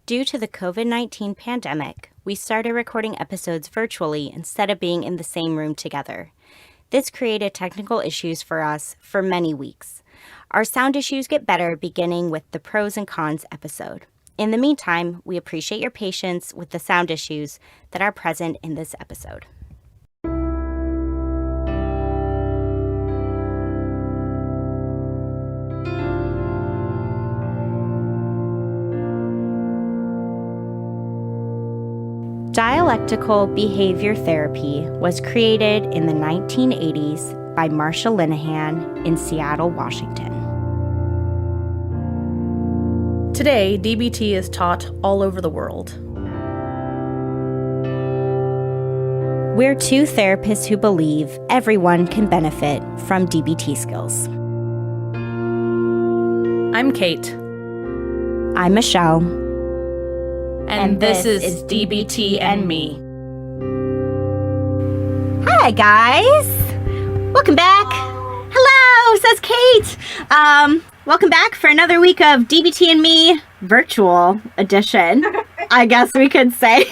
Due to the COVID-19 pandemic, we started recording episodes virtually instead of being in the same room together. This created technical issues for us for many weeks. Our sound issues get better beginning with the pros and cons episode. In the meantime, we appreciate your patience with the sound issues that are present in this episode. Dialectical behavior therapy was created in the 1980s by Marsha Linehan in Seattle, Washington. Today, DBT is taught all over the world. We're two therapists who believe everyone can benefit from DBT skills. I'm Kate. I'm Michelle. And this is DBT and me. Hi, guys. Welcome back. Hello, says Kate. Welcome back for another week of DBT and me virtual edition, I guess we could say.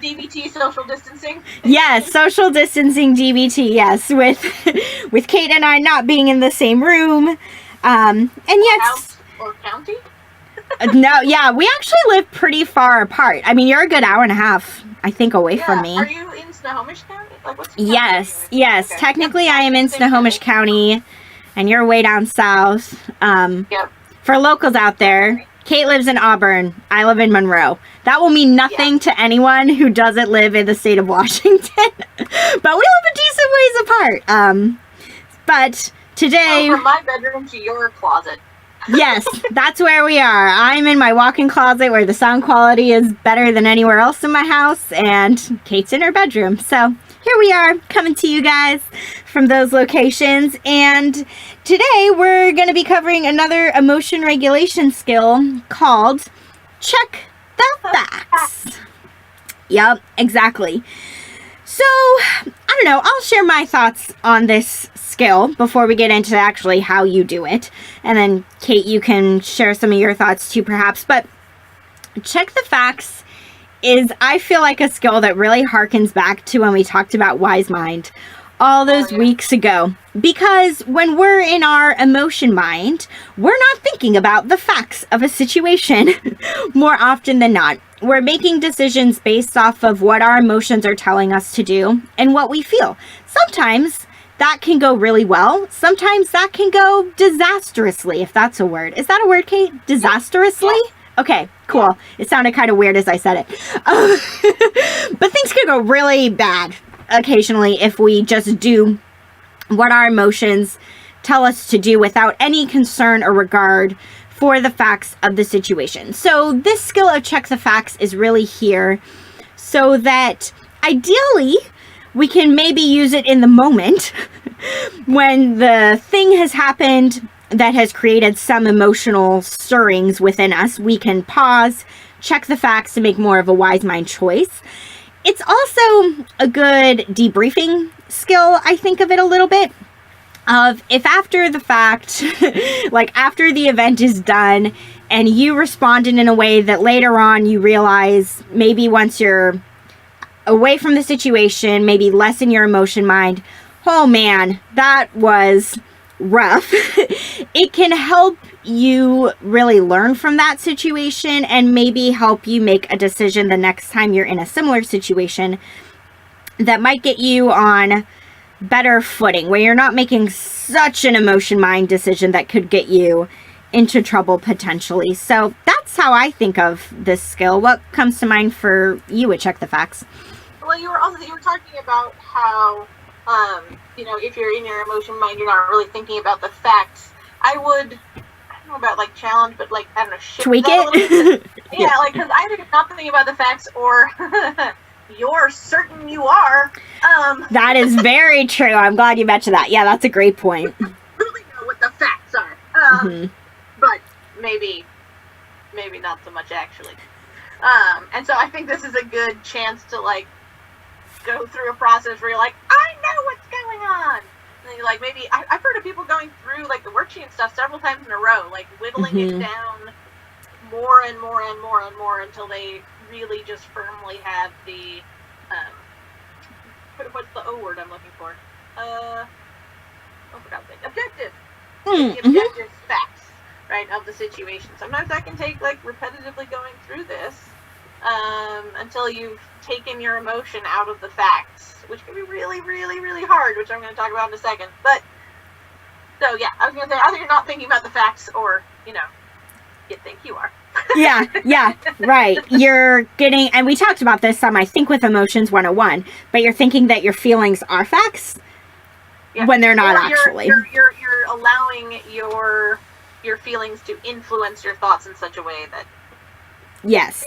DBT social distancing? Yes, social distancing DBT, yes, with Kate and I not being in the same room. And yet... House or county? No, yeah, we actually live pretty far apart. I mean, you're a good hour and a half, I think, away from me. Are you in Snohomish County? Like, what's Yes. Okay. Technically, I am in Snohomish County, and you're way down south. Yep. For locals out there, Kate lives in Auburn. I live in Monroe. That will mean nothing to anyone who doesn't live in the state of Washington. But we live a decent ways apart. But today... from my bedroom to your closet. Yes, that's where we are. I'm in my walk-in closet where the sound quality is better than anywhere else in my house, and Kate's in her bedroom. So here we are, coming to you guys from those locations. And today we're going to be covering another emotion regulation skill called Check the Facts. Yep, exactly. So, I don't know, I'll share my thoughts on this skill before we get into actually how you do it. And then, Kate, you can share some of your thoughts too, perhaps. But Check the Facts is, I feel like, a skill that really harkens back to when we talked about Wise Mind all those weeks ago. Because when we're in our emotion mind, we're not thinking about the facts of a situation more often than not. We're making decisions based off of what our emotions are telling us to do and what we feel. Sometimes that can go really well. Sometimes that can go disastrously, if that's a word. Is that a word, Kate? Disastrously? Okay, cool. It sounded kind of weird as I said it. But things can go really bad occasionally if we just do what our emotions tell us to do without any concern or regard for the facts of the situation. So this skill of Check the Facts is really here so that ideally we can maybe use it in the moment when the thing has happened that has created some emotional stirrings within us. We can pause, check the facts to make more of a wise mind choice. It's also a good debriefing skill, I think of it a little bit. Of if after the fact, like after the event is done and you responded in a way that later on you realize maybe once you're away from the situation, maybe less in your emotion mind, oh man, that was rough. It can help you really learn from that situation and maybe help you make a decision the next time you're in a similar situation that might get you on better footing, where you're not making such an emotion mind decision that could get you into trouble potentially. So that's how I think of this skill. What comes to mind for you at Check the Facts? Well, you were talking about how if you're in your emotion mind, you're not really thinking about the facts. I don't know about like challenge, but like I don't know, tweak it. Yeah, like because either you're not thinking about the facts or you're certain you are. That is very true. I'm glad you mentioned that. Yeah, that's a great point. Really know what the facts are. But maybe not so much actually. And so I think this is a good chance to like go through a process where you're like, I know what's going on. And then you're like, maybe I've heard of people going through like the worksheet and stuff several times in a row, like whittling it down more and more and more and more until they really just firmly have the, what's the O word I'm looking for? Objective. The objective facts, right, of the situation. Sometimes that can take, like, repetitively going through this until you've taken your emotion out of the facts, which can be really, really, really hard, which I'm going to talk about in a second. But, so, yeah, I was going to say, either you're not thinking about the facts or, you think you are. yeah, right. You're getting, and we talked about this some, I think, with Emotions 101, but you're thinking that your feelings are facts when they're not actually. You're allowing your feelings to influence your thoughts in such a way that... Yes,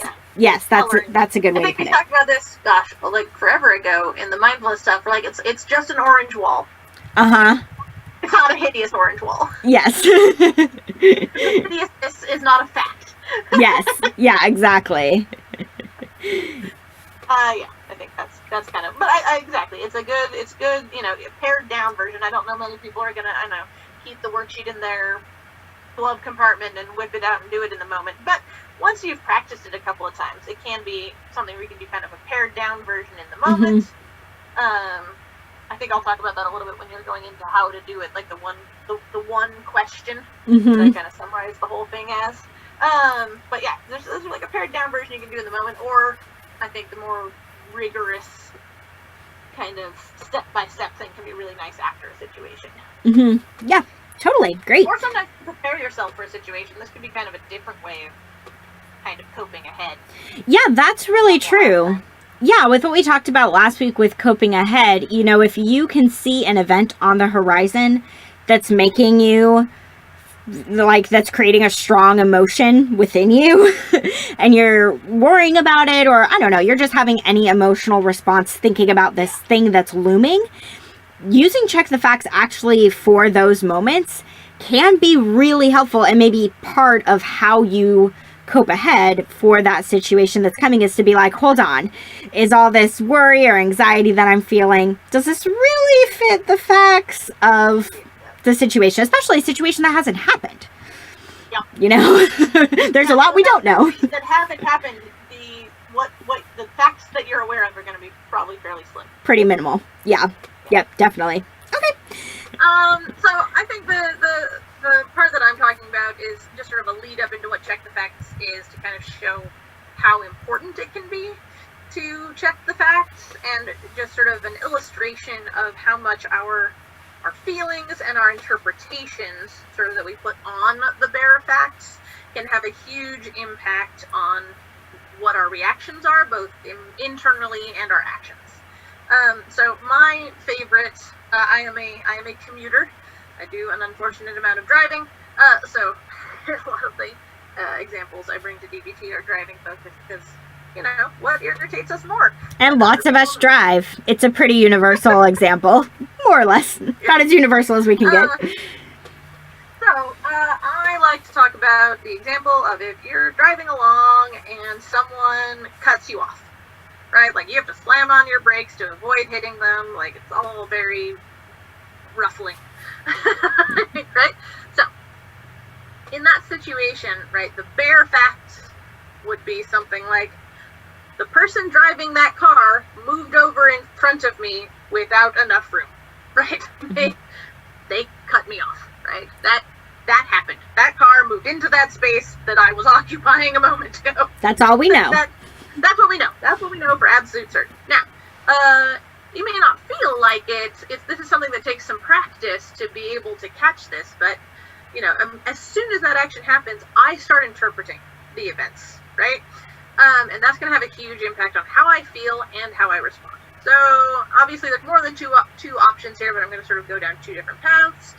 that's a good way to put it. I think we talked about this, like forever ago in the mindfulness stuff. Like, it's just an orange wall. It's not a hideous orange wall. Yes. Hideousness is not a fact. Yes. Yeah, exactly. I think that's kind of, but exactly. It's good, pared down version. I don't know many people are gonna, keep the worksheet in their glove compartment and whip it out and do it in the moment. But once you've practiced it a couple of times, it can be something where you can do kind of a pared down version in the moment. I think I'll talk about that a little bit when you're going into how to do it, like the one question that I kind of summarize the whole thing as. But yeah, there's like a pared down version you can do in the moment, or I think the more rigorous kind of step-by-step thing can be really nice after a situation. Yeah, totally. Great. Or sometimes prepare yourself for a situation. This could be kind of a different way of kind of coping ahead. Yeah, that's really true. Yeah, with what we talked about last week with coping ahead, if you can see an event on the horizon that's making you, like, that's creating a strong emotion within you, and you're worrying about it, or, I don't know, you're just having any emotional response thinking about this thing that's looming, using Check the Facts actually for those moments can be really helpful, and maybe part of how you cope ahead for that situation that's coming is to be like, hold on, is all this worry or anxiety that I'm feeling, does this really fit the facts of the situation, especially a situation that hasn't happened? There's a lot we don't know that haven't happened. The facts that you're aware of are going to be probably fairly slim, pretty minimal. Yep, definitely. Okay. So I think the part that I'm talking about is just sort of a lead up into what Check the Facts is, to kind of show how important it can be to check the facts, and just sort of an illustration of how much our feelings and our interpretations sort of that we put on the bare facts can have a huge impact on what our reactions are, both internally and our actions. So my favorite, I am a commuter. I do an unfortunate amount of driving, so a lot of the examples I bring to DBT are driving focused, because, what irritates us more? And lots of us drive. It's a pretty universal example, more or less. About as universal as we can get. So, I like to talk about the example of if you're driving along and someone cuts you off, right? Like, you have to slam on your brakes to avoid hitting them. Like, it's all very ruffling. Right? So, in that situation, right, the bare facts would be something like, the person driving that car moved over in front of me without enough room, right? They cut me off, right? That happened. That car moved into that space that I was occupying a moment ago. That's all we know. That's what we know. That's what we know for absolute certain. Now, you may not feel like this is something that takes some practice to be able to catch this, but, as soon as that action happens, I start interpreting the events, right? And that's going to have a huge impact on how I feel and how I respond. So, obviously, there's more than two options here, but I'm going to sort of go down two different paths.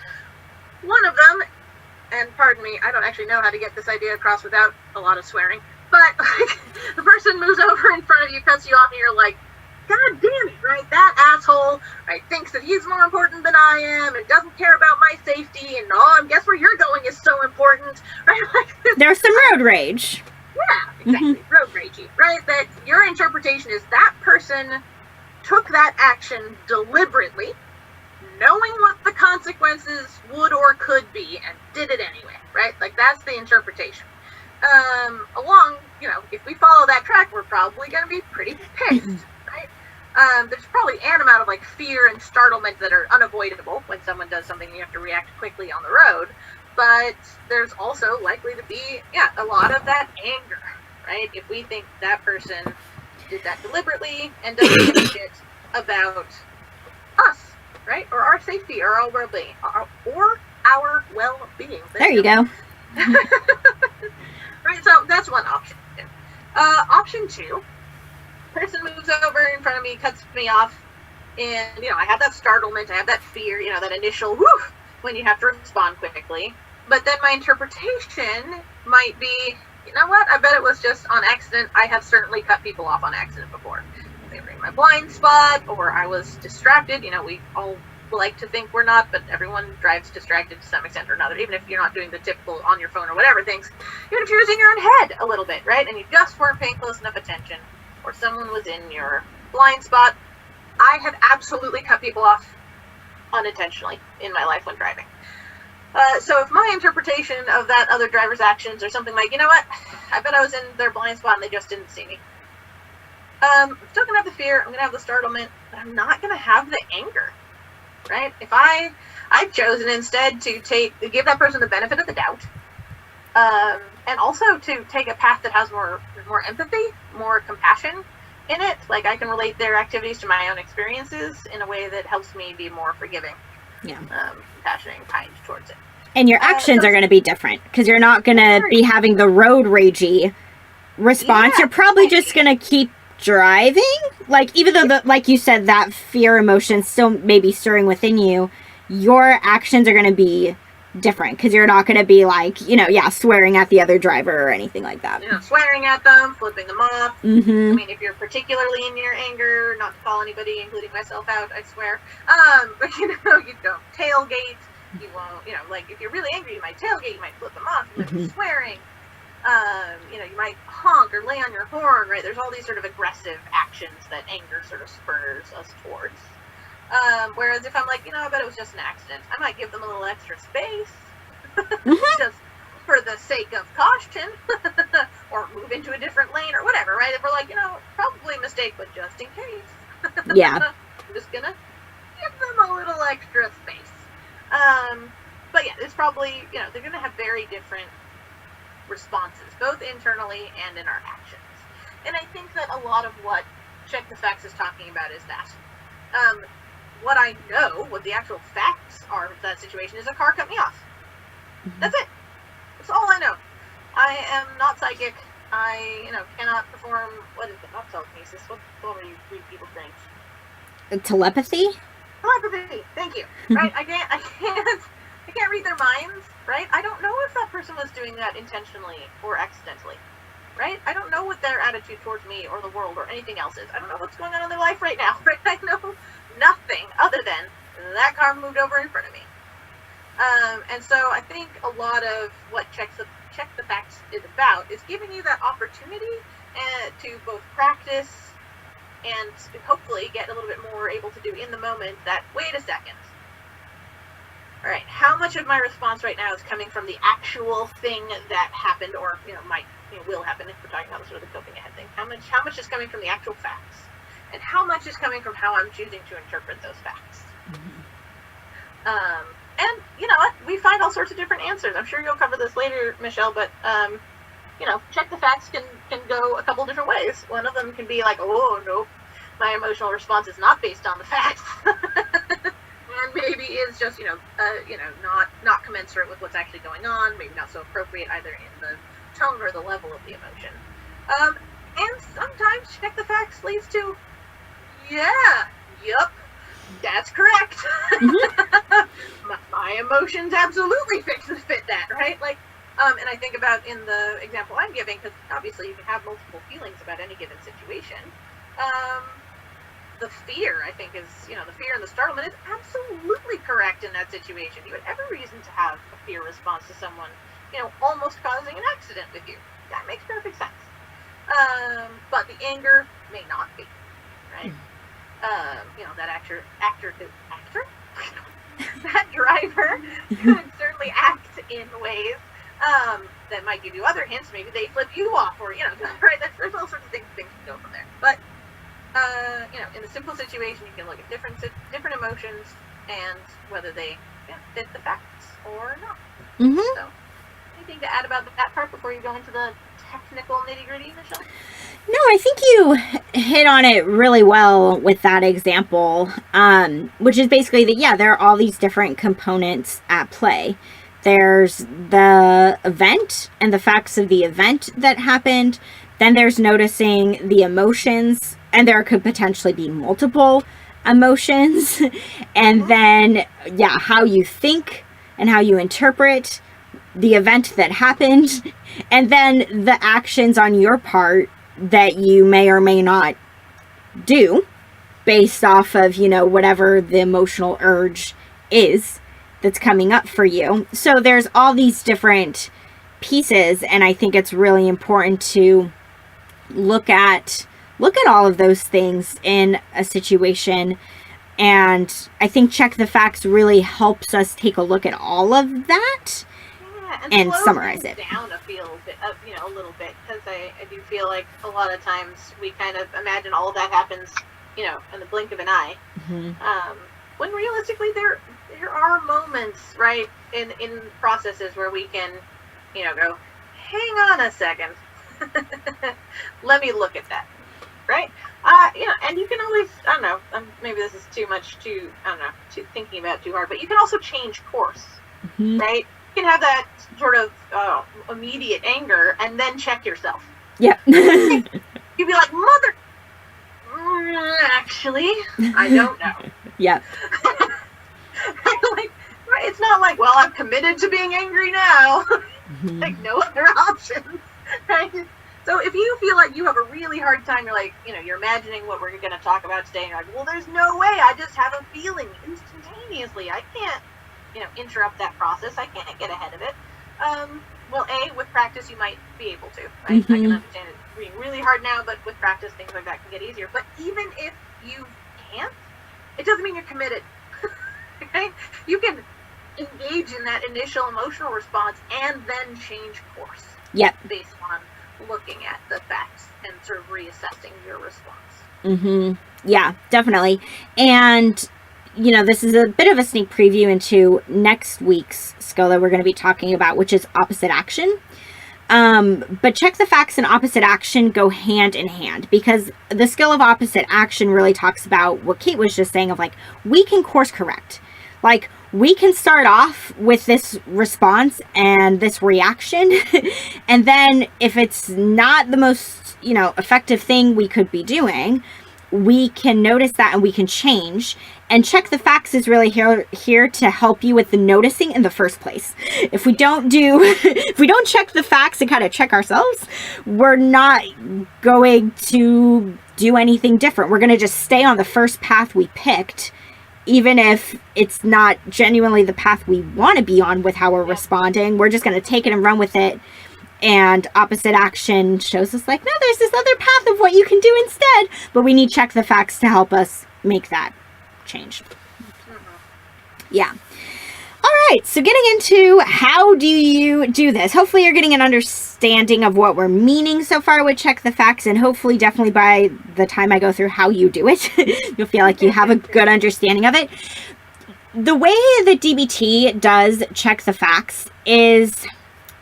One of them, and pardon me, I don't actually know how to get this idea across without a lot of swearing, but the person moves over in front of you, cuts you off, and you're like, God damn it, right? That asshole, right, thinks that he's more important than I am and doesn't care about my safety, and guess where you're going is so important, right? There's some road rage. Yeah, exactly. Road ragey, right? That your interpretation is that person took that action deliberately, knowing what the consequences would or could be, and did it anyway, right? Like, that's the interpretation. along, if we follow that track, we're probably going to be pretty pissed, right? There's probably an amount of like fear and startlement that are unavoidable when someone does something and you have to react quickly on the road. But there's also likely to be, a lot of that anger, right? If we think that person did that deliberately and doesn't give a shit about us, right? Or our safety or our well-being. Or our well-being. There you go. Right, so that's one option. Option two, person moves over in front of me, cuts me off, and, I have that startlement, I have that fear, that initial woof when you have to respond quickly. But then my interpretation might be, you know what, I bet it was just on accident. I have certainly cut people off on accident before. They were in my blind spot, or I was distracted. We all like to think we're not, but everyone drives distracted to some extent or another, even if you're not doing the typical on your phone or whatever things. Even if you're using your own head a little bit, right? And you just weren't paying close enough attention, or someone was in your blind spot. I have absolutely cut people off unintentionally in my life when driving. So if my interpretation of that other driver's actions are something like, you know what, I bet I was in their blind spot and they just didn't see me. I'm still going to have the fear, I'm going to have the startlement, but I'm not going to have the anger, right? If I've chosen instead to give that person the benefit of the doubt, and also to take a path that has more empathy, more compassion in it. Like, I can relate their activities to my own experiences in a way that helps me be more forgiving, compassionate and kind towards it. And your actions are going to be different, because you're not going to be having the road ragey response. You're probably just going to keep driving. Like, even though, like you said, that fear emotion still may be stirring within you, your actions are going to be different, because you're not going to be like, swearing at the other driver or anything like that. Swearing at them, flipping them off. Mm-hmm. I mean, if you're particularly in your anger, not to call anybody, including myself, out, I swear. But you don't tailgate. You won't, like, if you're really angry, you might tailgate, you might flip them off, you might be swearing. You might honk or lay on your horn, right? There's all these sort of aggressive actions that anger sort of spurs us towards. Whereas if I'm like, I bet it was just an accident, I might give them a little extra space, just for the sake of caution, or move into a different lane or whatever, right? If we're like, probably a mistake, but just in case. Yeah. I'm just gonna give them a little extra space. But yeah, it's probably, they're gonna have very different responses, both internally and in our actions. And I think that a lot of what Check the Facts is talking about is that. What I know, what the actual facts are of that situation, is a car cut me off. Mm-hmm. That's it. That's all I know. I am not psychic. I, cannot perform, what is it? Not telekinesis. What do you read people's things? Telepathy? Telepathy. Thank you. Right? I can't read their minds, right? I don't know if that person was doing that intentionally or accidentally. Right? I don't know what their attitude towards me or the world or anything else is. I don't know what's going on in their life right now. Right? I know nothing other than that car moved over in front of me. And so I think a lot of what Check the Facts is about is giving you that opportunity to both practice and hopefully get a little bit more able to do in the moment that, wait a second. All right, how much of my response right now is coming from the actual thing that happened or, will happen if we're talking about sort of the coping ahead thing? How much is coming from the actual facts? And how much is coming from how I'm choosing to interpret those facts? Mm-hmm. And you know what? We find all sorts of different answers. I'm sure you'll cover this later, Michelle, but, Check the Facts can go a couple different ways. One of them can be like, oh, no, my emotional response is not based on the facts. And maybe is just, not commensurate with what's actually going on, maybe not so appropriate either in the tone or the level of the emotion. And sometimes Check the Facts leads to, that's correct. Mm-hmm. my emotions absolutely fit that, right? Like, and I think about in the example I'm giving, because obviously you can have multiple feelings about any given situation. The fear, I think, is, the fear and the startlement is absolutely correct in that situation. You had every reason to have a fear response to someone, almost causing an accident with you. That makes perfect sense. But the anger may not be, right? That actor? That driver could certainly act in ways that might give you other hints. Maybe they flip you off, or, right? There's all sorts of things can go from there. But, in the simple situation, you can look at different emotions and whether they fit the facts or not. Mm-hmm. So, anything to add about that part before you go into the technical nitty-gritty, Michelle? No, I think you hit on it really well with that example, which is basically that, there are all these different components at play. There's the event and the facts of the event that happened. Then there's noticing the emotions, and there could potentially be multiple emotions. And then, how you think and how you interpret the event that happened. And then the actions on your part that you may or may not do based off of, whatever the emotional urge is that's coming up for you. So there's all these different pieces, and I think it's really important to look at all of those things in a situation. And I think Check the Facts really helps us take a look at all of that. And summarize it down a little bit, because I do feel like a lot of times we kind of imagine all of that happens, in the blink of an eye. Mm-hmm. When realistically there are moments, right, in processes where we can, go, hang on a second, let me look at that, right? And you can always, I don't know, maybe this is too thinking about it too hard, but you can also change course, mm-hmm. right? You can have that sort of immediate anger and then check yourself. Yep. You'd be like, actually, I don't know. Yep. Right, it's not like, well, I'm committed to being angry now. Mm-hmm. Like, no other options. Right? So if you feel like you have a really hard time, you're like, you're imagining what we're going to talk about today, and you're like, well, there's no way. I just have a feeling instantaneously. I can't, interrupt that process. I can't get ahead of it. Well, with practice, you might be able to. Right? Mm-hmm. I can understand it being really hard now, but with practice, things like that can get easier. But even if you can't, it doesn't mean you're committed. Okay? You can engage in that initial emotional response and then change course. Yep. Based on looking at the facts and sort of reassessing your response. Mm-hmm. Yeah, definitely. And this is a bit of a sneak preview into next week's skill that we're going to be talking about, which is opposite action. But Check the Facts and opposite action go hand in hand, because the skill of opposite action really talks about what Kate was just saying of, like, we can course correct. Like, we can start off with this response and this reaction, and then if it's not the most, effective thing we could be doing, we can notice that and we can change. And Check the Facts is really here to help you with the noticing in the first place. If we don't check the facts and kind of check ourselves, we're not going to do anything different. We're going to just stay on the first path we picked, even if it's not genuinely the path we want to be on with how we're responding. We're just going to take it and run with it. And opposite action shows us, like, no, there's this other path of what you can do instead. But we need Check the Facts to help us make that change. Mm-hmm. Yeah. All right. So getting into how do you do this? Hopefully you're getting an understanding of what we're meaning so far with Check the Facts. And hopefully definitely by the time I go through how you do it, you'll feel like you have a good understanding of it. The way that DBT does Check the Facts is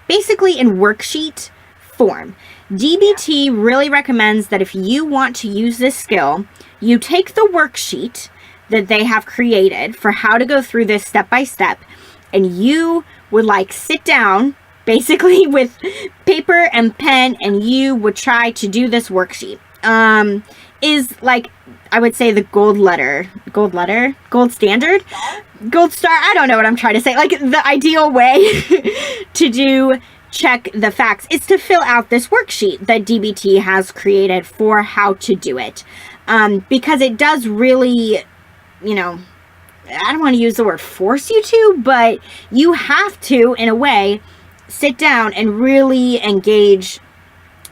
basically in worksheet form. DBT really recommends that if you want to use this skill, you take the worksheet that they have created for how to go through this step by step, and you would sit down basically with paper and pen, and you would try to do this worksheet. Is I would say the gold standard, gold star. I don't know what I'm trying to say. The ideal way to do Check the Facts is to fill out this worksheet that DBT has created for how to do it. Because it does really, I don't want to use the word force you to, but you have to, in a way, sit down and really engage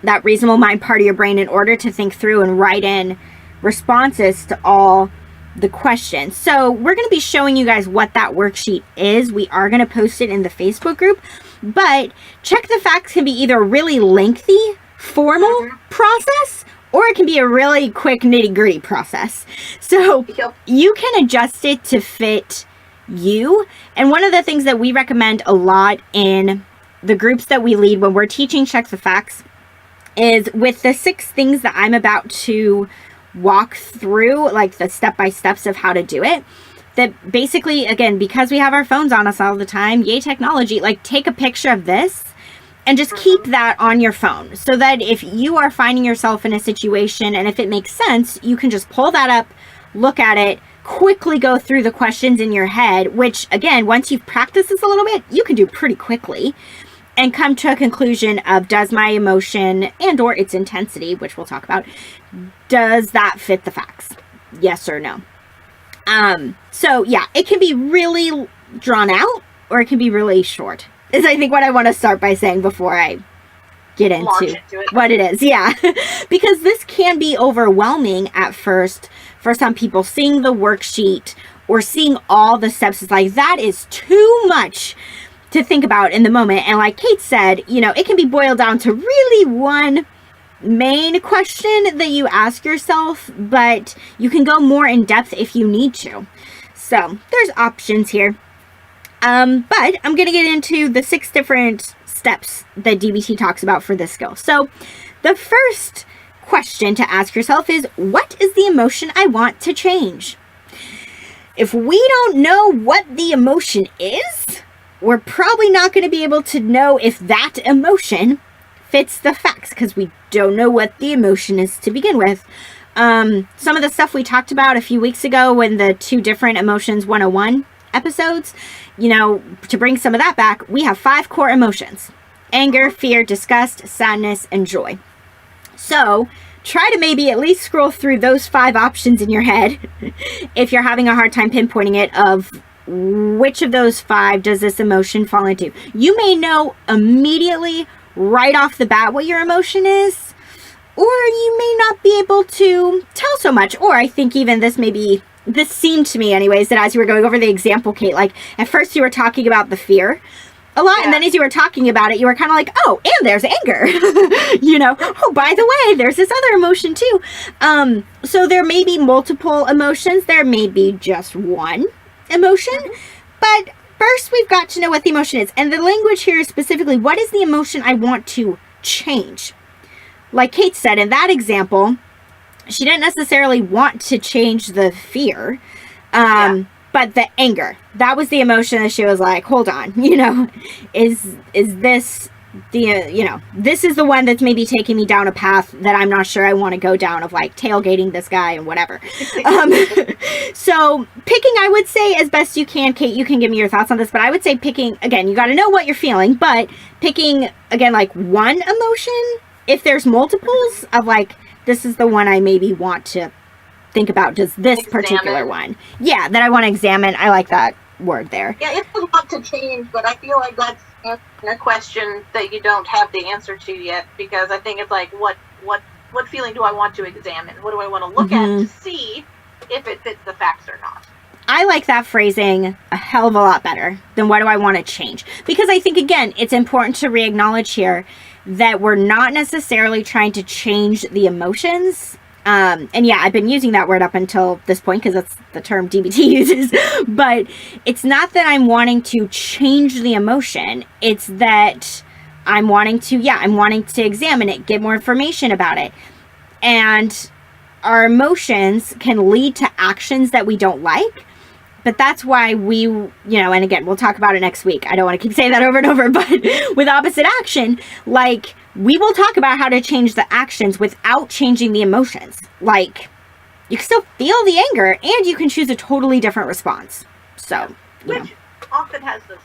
that reasonable mind part of your brain in order to think through and write in responses to all the question. So we're going to be showing you guys what that worksheet is. We are going to post it in the Facebook group, but check the facts can be either a really lengthy, formal process, or it can be a really quick nitty-gritty process. So you can adjust it to fit you. And one of the things that we recommend a lot in the groups that we lead when we're teaching Check the Facts is with the 6 things that I'm about to walk through, like the step-by-steps of how to do it, that basically, again, because we have our phones on us all the time, yay technology, like take a picture of this and just keep that on your phone so that if you are finding yourself in a situation and if it makes sense, you can just pull that up, look at it, quickly go through the questions in your head, which again, once you've practiced this a little bit, you can do pretty quickly, and come to a conclusion of, does my emotion and or its intensity, which we'll talk about, does that fit the facts? Yes or no? So yeah, it can be really drawn out or it can be really short, is I think what I want to start by saying before I get into what it is. Yeah, because this can be overwhelming at first for some people. Seeing the worksheet or seeing all the steps is like, that is too much to think about in the moment. And like Kate said, you know, it can be boiled down to really one main question that you ask yourself, but you can go more in depth if you need to. So there's options here. But I'm going to get into the 6 different steps that DBT talks about for this skill. So the first question to ask yourself is, what is the emotion I want to change? If we don't know what the emotion is, we're probably not going to be able to know if that emotion fits the facts because we don't know what the emotion is to begin with. Some of the stuff we talked about a few weeks ago in the 2 different emotions 101 episodes, you know, to bring some of that back, we have 5 core emotions: anger, fear, disgust, sadness, and joy. So try to maybe at least scroll through those 5 options in your head if you're having a hard time pinpointing it, of which of those 5 does this emotion fall into. You may know immediately right off the bat what your emotion is, or you may not be able to tell so much. Or I think even this seemed to me anyways, that as you were going over the example, Kate, like at first you were talking about the fear a lot, and then as you were talking about it, you were kind of like, oh, and there's anger. You know, oh, by the way, there's this other emotion too. So there may be multiple emotions, there may be just one emotion, but first we've got to know what the emotion is. And the language here is specifically, what is the emotion I want to change? Like Kate said in that example, she didn't necessarily want to change the fear, but the anger. That was the emotion that she was like, hold on, you know, is this the, you know, this is the one that's maybe taking me down a path that I'm not sure I want to go down, of like tailgating this guy and whatever. So picking, I would say, as best you can, Kate, you can give me your thoughts on this, but I would say picking, again, you got to know what you're feeling, but picking, again, like one emotion, if there's multiples of like, this is the one I maybe want to think about, does this particular one, that I want to examine. I like that word there. Yeah, it's a lot to change, but I feel like that's a question that you don't have the answer to yet, because I think it's like, what feeling do I want to examine? What do I want to look at to see if it fits the facts or not? I like that phrasing a hell of a lot better than what do I want to change, because I think, again, it's important to re-acknowledge here that we're not necessarily trying to change the emotions. And yeah, I've been using that word up until this point because that's the term DBT uses, but it's not that I'm wanting to change the emotion. It's that I'm wanting to examine it, get more information about it. And our emotions can lead to actions that we don't like. But that's why we, you know, and again, we'll talk about it next week. I don't want to keep saying that over and over, but with opposite action, like, we will talk about how to change the actions without changing the emotions. Like, you can still feel the anger and you can choose a totally different response. So, which often has the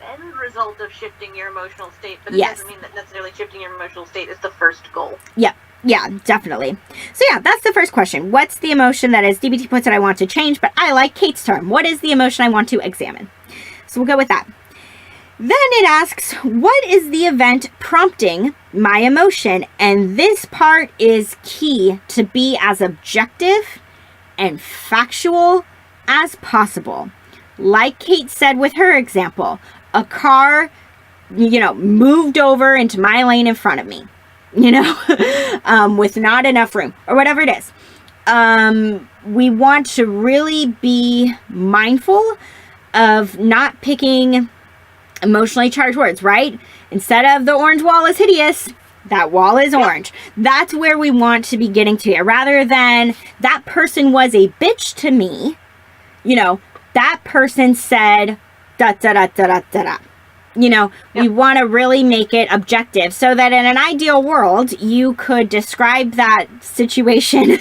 end result of shifting your emotional state, but it doesn't mean that necessarily shifting your emotional state is the first goal. Yep. Yeah, definitely. So yeah, that's the first question. What's the emotion that, as DBT puts it, I want to change, but I like Kate's term. What is the emotion I want to examine? So we'll go with that. Then it asks, what is the event prompting my emotion? And this part is key to be as objective and factual as possible. Like Kate said with her example, a car, moved over into my lane in front of me, with not enough room or whatever it is. We want to really be mindful of not picking emotionally charged words, right? Instead of the orange wall is hideous, that wall is orange. That's where we want to be getting to here. Rather than that person was a bitch to me, that person said da da da da da da da. We want to really make it objective so that in an ideal world, you could describe that situation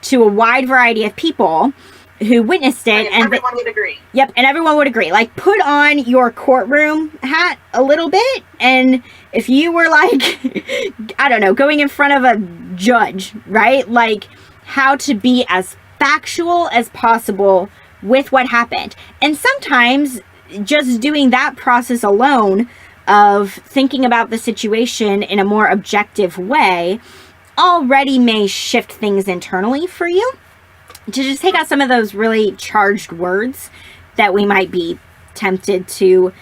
to a wide variety of people who witnessed it. And everyone would agree. Yep, and everyone would agree. Like, put on your courtroom hat a little bit, and if you were like, I don't know, going in front of a judge, right? Like, how to be as factual as possible with what happened. And sometimes just doing that process alone of thinking about the situation in a more objective way already may shift things internally for you to just take out some of those really charged words that we might be tempted to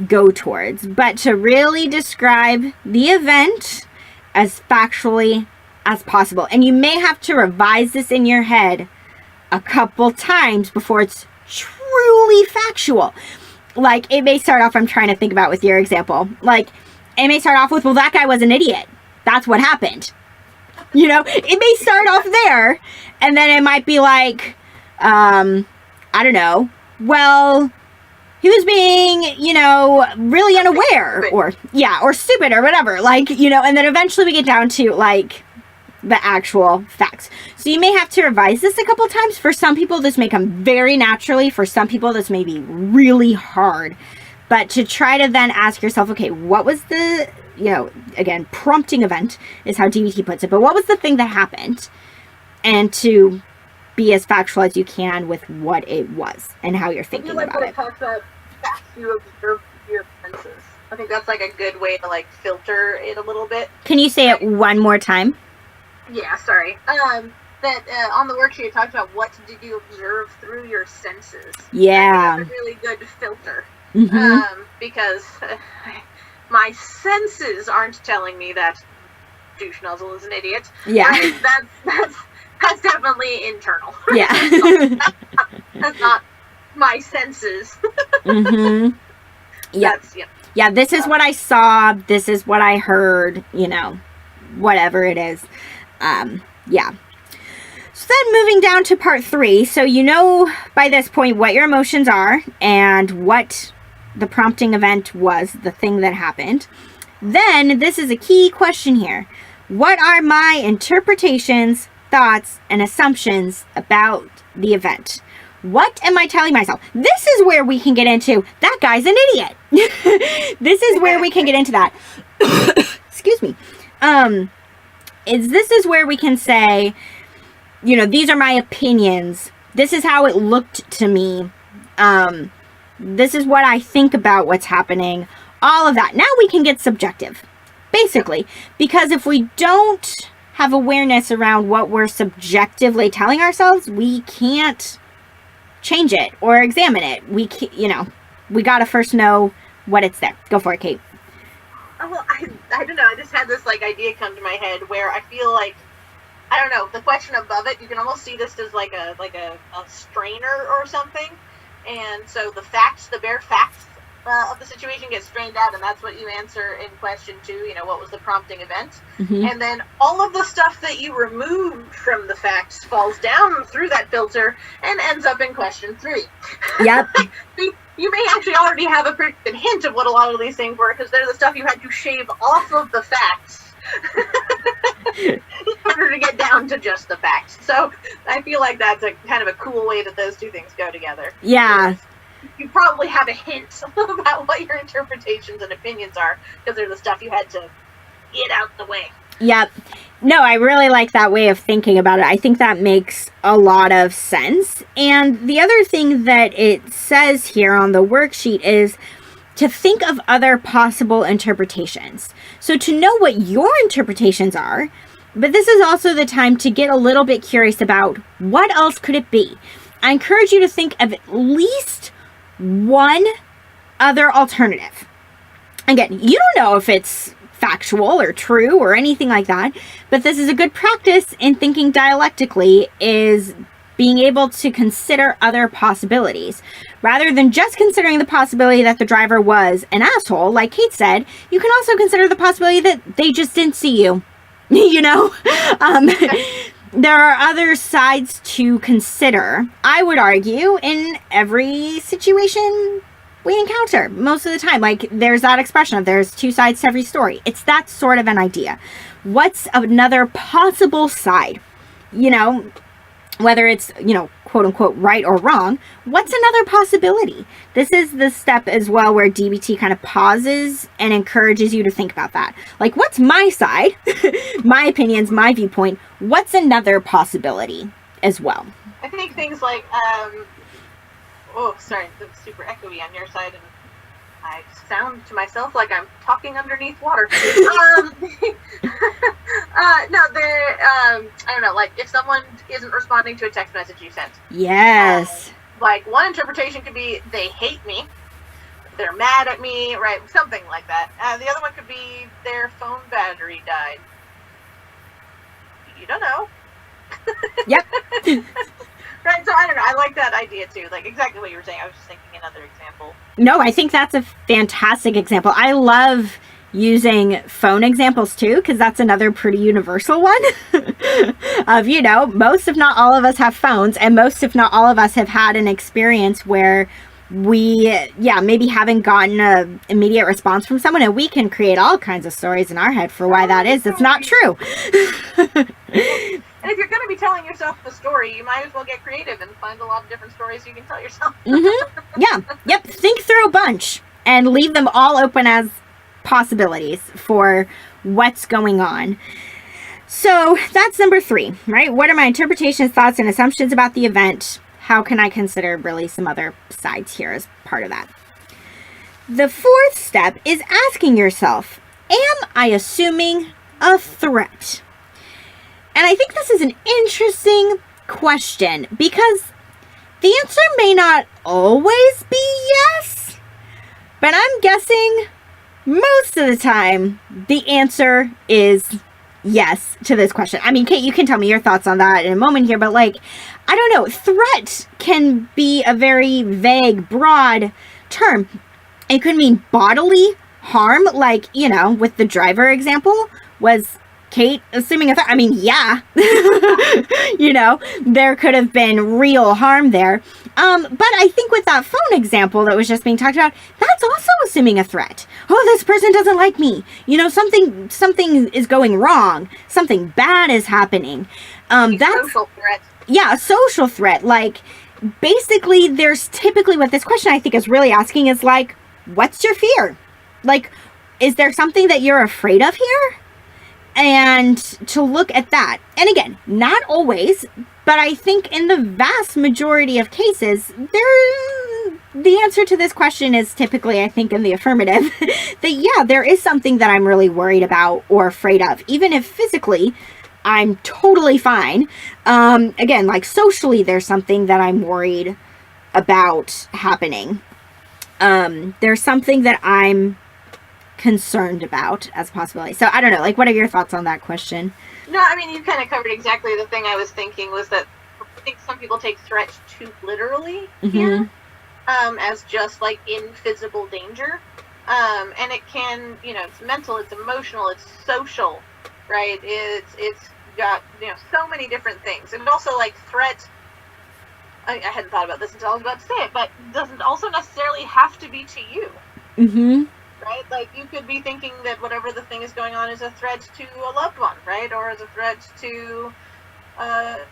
go towards, but to really describe the event as factually as possible. And you may have to revise this in your head a couple times before it's truly factual. Like, it may start off, I'm trying to think about with your example, like, it may start off with, well, that guy was an idiot. That's what happened. It may start off there, and then it might be like, I don't know, well, he was being, really unaware, or stupid, or whatever, like, and then eventually we get down to, like, the actual facts. So you may have to revise this a couple times. For some people, this may come very naturally. For some people, this may be really hard. But to try to then ask yourself, okay, what was the, again, prompting event is how DBT puts it, but what was the thing that happened? And to be as factual as you can with what it was and how you're thinking about it. I talks about facts you observe your senses. I think that's like a good way to like filter it a little bit. Can you say it one more time? Yeah, sorry. That on the worksheet it talks about what did you observe through your senses. Yeah. That's a really good filter. Mm-hmm. Because my senses aren't telling me that douche nozzle is an idiot. Yeah. That's definitely internal. Yeah. that's not my senses. Mm-hmm. Yeah. Yeah, this is what I saw. This is what I heard, whatever it is. Yeah. So then moving down to part 3. So by this point what your emotions are and what the prompting event was, the thing that happened. Then this is a key question here. What are my interpretations, thoughts, and assumptions about the event? What am I telling myself? This is where we can get into, that guy's an idiot. This is where we can get into that. Excuse me. This is where we can say, these are my opinions. This is how it looked to me. This is what I think about what's happening. All of that. Now we can get subjective, basically. Because if we don't have awareness around what we're subjectively telling ourselves, we can't change it or examine it. We can't, we gotta first know what it's there. Go for it, Kate. Well, I don't know. I just had this idea come to my head where I feel like, I don't know, the question above it, you can almost see this as like a strainer or something. And so the bare facts of the situation get strained out, and that's what you answer in question 2, what was the prompting event. Mm-hmm. And then all of the stuff that you removed from the facts falls down through that filter and ends up in question 3. Yep. You may actually already have a pretty good hint of what a lot of these things were, because they're the stuff you had to shave off of the facts in order to get down to just the facts. So I feel like that's a kind of a cool way that those two things go together. Yeah. You probably have a hint about what your interpretations and opinions are, because they're the stuff you had to get out the way. Yep. No, I really like that way of thinking about it. I think that makes a lot of sense. And the other thing that it says here on the worksheet is to think of other possible interpretations. So to know what your interpretations are, But this is also the time to get a little bit curious about what else could it be. I encourage you to think of at least one other alternative. Again, you don't know if it's factual or true or anything like that, but this is a good practice in thinking dialectically, is being able to consider other possibilities. Rather than just considering the possibility that the driver was an asshole, like Kate said, you can also consider the possibility that they just didn't see you. You know? There are other sides to consider, I would argue, in every situation we encounter most of the time. Like, there's that expression of there's two sides to every story. It's that sort of an idea. What's another possible side? You know, whether it's, you know, quote unquote right or wrong, what's another possibility? This is the step as well where DBT kind of pauses and encourages you to think about that. Like, what's my side? My opinions, my viewpoint. What's another possibility as well? I think things like, oh, sorry, that's super echoey on your side, and I sound to myself like I'm talking underneath water. No, I don't know, like, if someone isn't responding to a text message you sent. Yes. Like, one interpretation could be they hate me, they're mad at me, right? Something like that. The other one could be their phone battery died. You don't know. Yep. Right, so I don't know. I like that idea too. Like, exactly what you were saying. I was just thinking another example. No, I think that's a fantastic example. I love using phone examples too, because that's another pretty universal one. Of, you know, most if not all of us have phones, and most if not all of us have had an experience where we, maybe haven't gotten a immediate response from someone, and we can create all kinds of stories in our head for why that is. It's not true. And if you're going to be telling yourself the story, you might as well get creative and find a lot of different stories you can tell yourself. Yeah. Yep. Think through a bunch and leave them all open as possibilities for what's going on. So that's number 3, right? What are my interpretations, thoughts, and assumptions about the event? How can I consider really some other sides here as part of that? The 4th step is asking yourself, am I assuming a threat? And I think this is an interesting question because the answer may not always be yes, but I'm guessing most of the time the answer is yes to this question. I mean, Kate, you can tell me your thoughts on that in a moment here, but like, I don't know, threat can be a very vague, broad term. It could mean bodily harm, like, you know, with the driver example. Was Kate assuming a threat? I mean, yeah. You know, there could have been real harm there. But I think with that phone example that was just being talked about, that's also assuming a threat. Oh, this person doesn't like me. You know, something is going wrong. Something bad is happening. That's social threat. Yeah, a social threat. Like, basically, there's typically what this question I think is really asking is like, what's your fear? Like, is there something that you're afraid of here? And to look at that. And again, not always, but I think in the vast majority of cases, the answer to this question is typically, I think, in the affirmative. That, yeah, there is something that I'm really worried about or afraid of. Even if physically, I'm totally fine. Again, like socially, there's something that I'm worried about happening. There's something that I'm concerned about as a possibility. So I don't know, like, what are your thoughts on that question? No, I mean, you kind of covered exactly the thing I was thinking, was that I think some people take threat too literally here, as just like invisible danger. And it can, you know, it's mental, it's emotional, it's social, right? It's got, you know, so many different things. And also, like, threat, I hadn't thought about this until I was about to say it, but doesn't also necessarily have to be to you. Right? Like, you could be thinking that whatever the thing is going on is a threat to a loved one, right? Or is a threat to,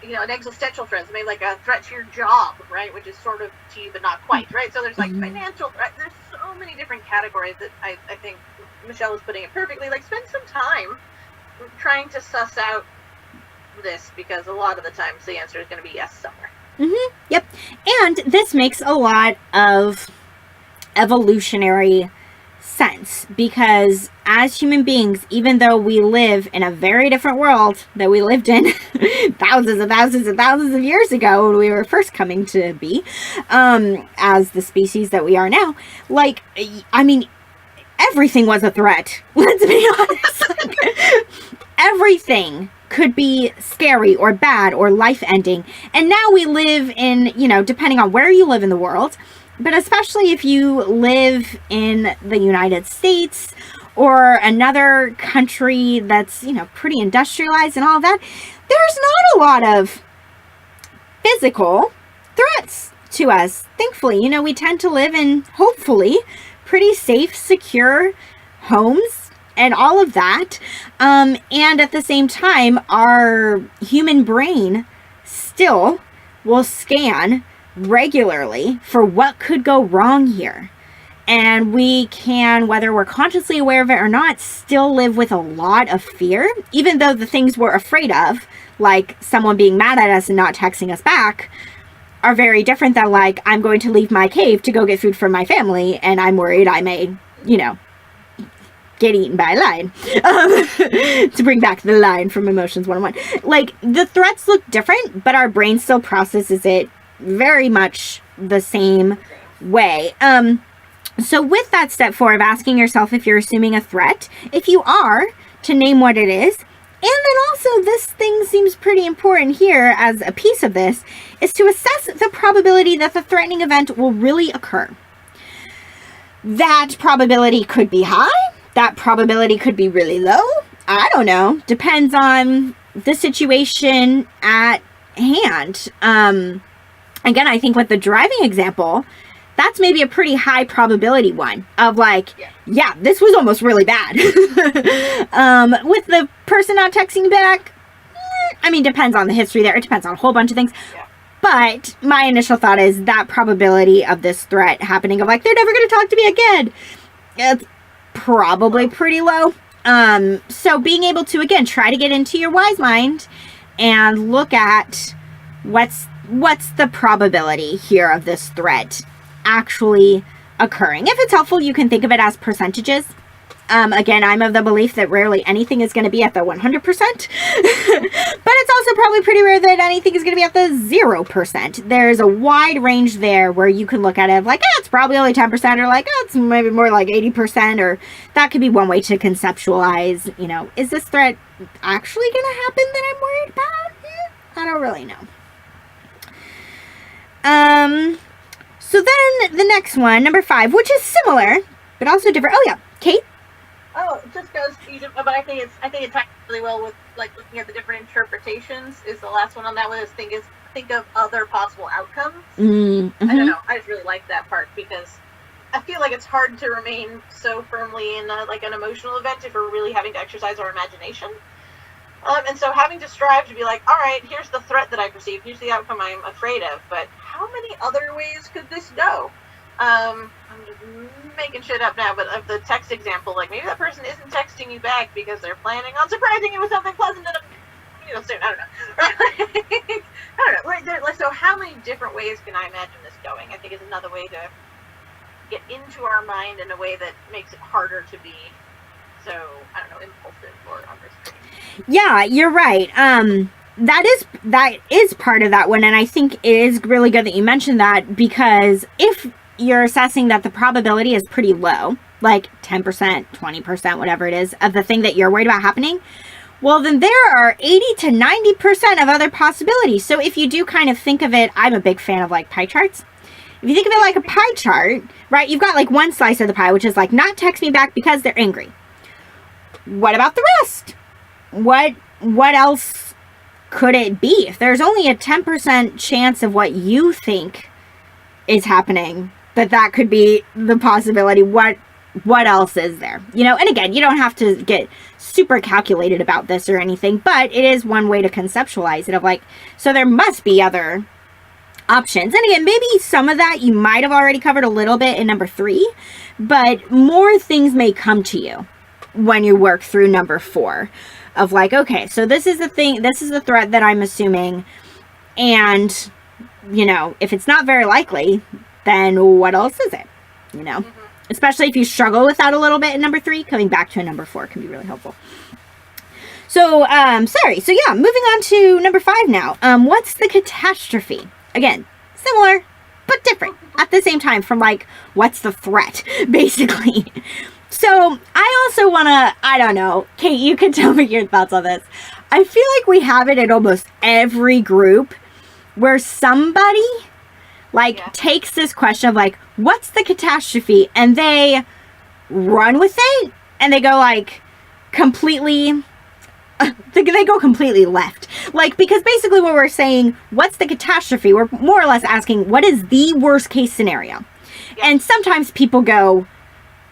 you know, an existential threat. Maybe like a threat to your job, right? Which is sort of to you, but not quite, right? So there's like financial threat. There's so many different categories that I think Michelle was putting it perfectly. Like, spend some time trying to suss out this, because a lot of the times the answer is going to be yes somewhere. Yep. And this makes a lot of evolutionary sense, because as human beings, even though we live in a very different world that we lived in thousands and thousands and thousands of years ago when we were first coming to be, as the species that we are now, like, I mean, everything was a threat. Let's be honest. Like, everything could be scary or bad or life-ending. And now we live in, you know, depending on where you live in the world, but especially if you live in the United States or another country that's, you know, pretty industrialized and all of that, there's not a lot of physical threats to us. Thankfully, you know, we tend to live in, hopefully, pretty safe, secure homes and all of that. And at the same time, our human brain still will scan regularly for what could go wrong here. And we can, whether we're consciously aware of it or not, still live with a lot of fear, even though the things we're afraid of, like someone being mad at us and not texting us back, are very different than, like, I'm going to leave my cave to go get food from my family and I'm worried I may, you know, get eaten by a lion. To bring back the line from Emotions 101. Like, the threats look different, but our brain still processes it very much the same way. So with that step 4 of asking yourself if you're assuming a threat, if you are, to name what it is. And then also, this thing seems pretty important here as a piece of this, is to assess the probability that the threatening event will really occur. That probability could be high. That probability could be really low. I don't know. Depends on the situation at hand. Again, I think with the driving example, that's maybe a pretty high probability one of, like, yeah, this was almost really bad. With the person not texting back, I mean, depends on the history there. It depends on a whole bunch of things. Yeah. But my initial thought is that probability of this threat happening of, like, they're never going to talk to me again, it's probably pretty low. So being able to, again, try to get into your wise mind and look at what's the probability here of this threat actually occurring. If it's helpful, you can think of it as percentages. Again, I'm of the belief that rarely anything is going to be at the 100%, but it's also probably pretty rare that anything is going to be at the 0%. There's a wide range there where you can look at it like, it's probably only 10%, or like, it's maybe more like 80%, or that could be one way to conceptualize, you know, is this threat actually going to happen that I'm worried about? I don't really know. So then the next one, number 5, which is similar, but also different. Oh yeah, Kate? Oh, it just goes, but I think it ties really well with, like, looking at the different interpretations. Is the last one on that one is think of other possible outcomes. Mm-hmm. I don't know. I just really like that part because I feel like it's hard to remain so firmly in like an emotional event if we're really having to exercise our imagination. And so having to strive to be like, all right, here's the threat that I perceive, here's the outcome I'm afraid of, but how many other ways could this go? I'm just making shit up now, but of the text example, like, maybe that person isn't texting you back because they're planning on surprising you with something pleasant soon. I don't know. I don't know. So how many different ways can I imagine this going? I think is another way to get into our mind in a way that makes it harder to be so, I don't know, impulsive or unrestrained. Yeah, you're right. That is part of that one, and I think it is really good that you mentioned that, because if you're assessing that the probability is pretty low, like 10%, 20%, whatever it is, of the thing that you're worried about happening, well, then there are 80 to 90% of other possibilities. So if you do kind of think of it, I'm a big fan of, like, pie charts. If you think of it like a pie chart, right, you've got, like, one slice of the pie, which is, like, not text me back because they're angry. What about the rest? What else could it be? If there's only a 10% chance of what you think is happening, that could be the possibility, what else is there? You know, and again, you don't have to get super calculated about this or anything, but it is one way to conceptualize it of, like, so there must be other options. And again, maybe some of that you might have already covered a little bit in number 3, but more things may come to you when you work through number 4 of, like, okay, so this is the thing, this is the threat that I'm assuming, and, you know, if it's not very likely, then what else is it? You know? especially if you struggle with that a little bit in number 3, coming back to a number 4 can be really helpful. So, so yeah, moving on to number 5 now. What's the catastrophe? Again, similar, but different at the same time from like, what's the threat, basically. So I also want to, I don't know, Kate, you can tell me your thoughts on this. I feel like we have it in almost every group where somebody takes this question of like, what's the catastrophe? And they run with it and they go like completely, they go completely left. Like, because basically what we're saying, what's the catastrophe? We're more or less asking, what is the worst case scenario? Yeah. And sometimes people go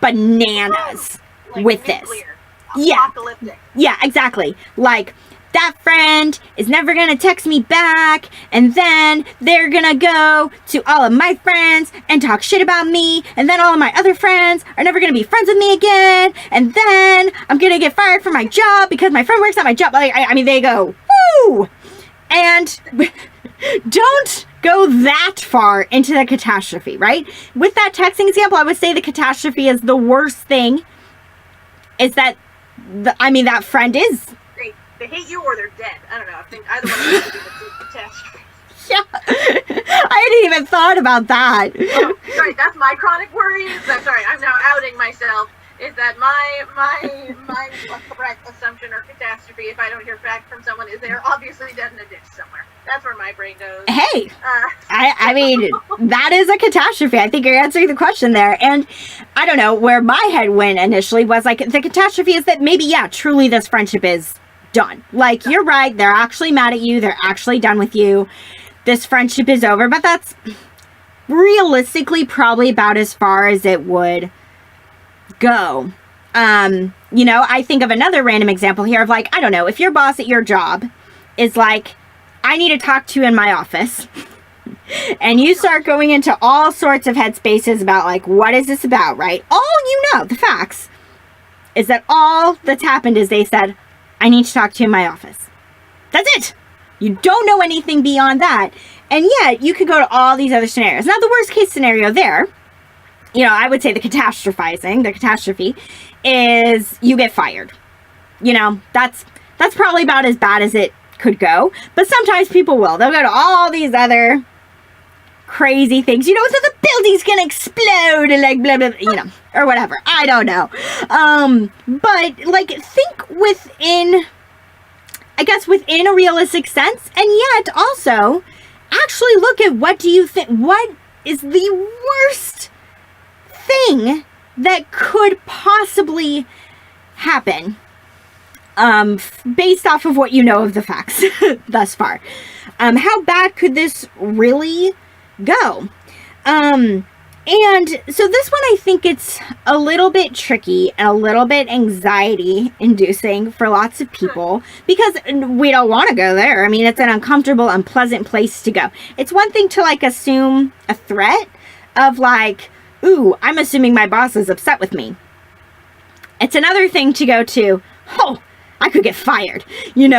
bananas with nuclear, this. Apocalyptic. Yeah, exactly. Like, that friend is never going to text me back, and then they're going to go to all of my friends and talk shit about me, and then all of my other friends are never going to be friends with me again, and then I'm going to get fired from my job because my friend works at my job. Like, I mean, they go, woo! And don't go that far into the catastrophe, right? With that texting example, I would say the catastrophe is the worst thing is that, that friend is... They hate you or they're dead. I don't know. I think either one of those would be the catastrophe. Yeah. I hadn't even thought about that. Oh, sorry, that's my chronic worry. I'm now outing myself. Is that my threat, assumption, or catastrophe, if I don't hear back from someone, is they're obviously dead in a ditch somewhere. That's where my brain goes. Hey! I mean, that is a catastrophe. I think you're answering the question there. And I don't know, where my head went initially was like, the catastrophe is that maybe, yeah, truly this friendship is done. Like, you're right, they're actually mad at you, they're actually done with you, this friendship is over, but that's realistically probably about as far as it would go. I think of another random example here of like, I don't know, if your boss at your job is like, I need to talk to you in my office, and you start going into all sorts of headspaces about like, what is this about, right? All the facts is that all that's happened is they said, I need to talk to you in my office. That's it. You don't know anything beyond that. And yet, you could go to all these other scenarios. Now, the worst case scenario there, I would say the catastrophe, is you get fired. That's probably about as bad as it could go. But sometimes people will. They'll go to all these other crazy things. So the building's gonna explode and like blah, blah, blah, or whatever. I don't know. But like think within a realistic sense, and yet also actually look at what do you think, what is the worst thing that could possibly happen based off of what you know of the facts thus far. How bad could this really go? And so this one, I think it's a little bit tricky and a little bit anxiety inducing for lots of people because we don't want to go there. I mean, it's an uncomfortable, unpleasant place to go. It's one thing to like assume a threat of like, ooh, I'm assuming my boss is upset with me. It's another thing to go to, oh, I could get fired, then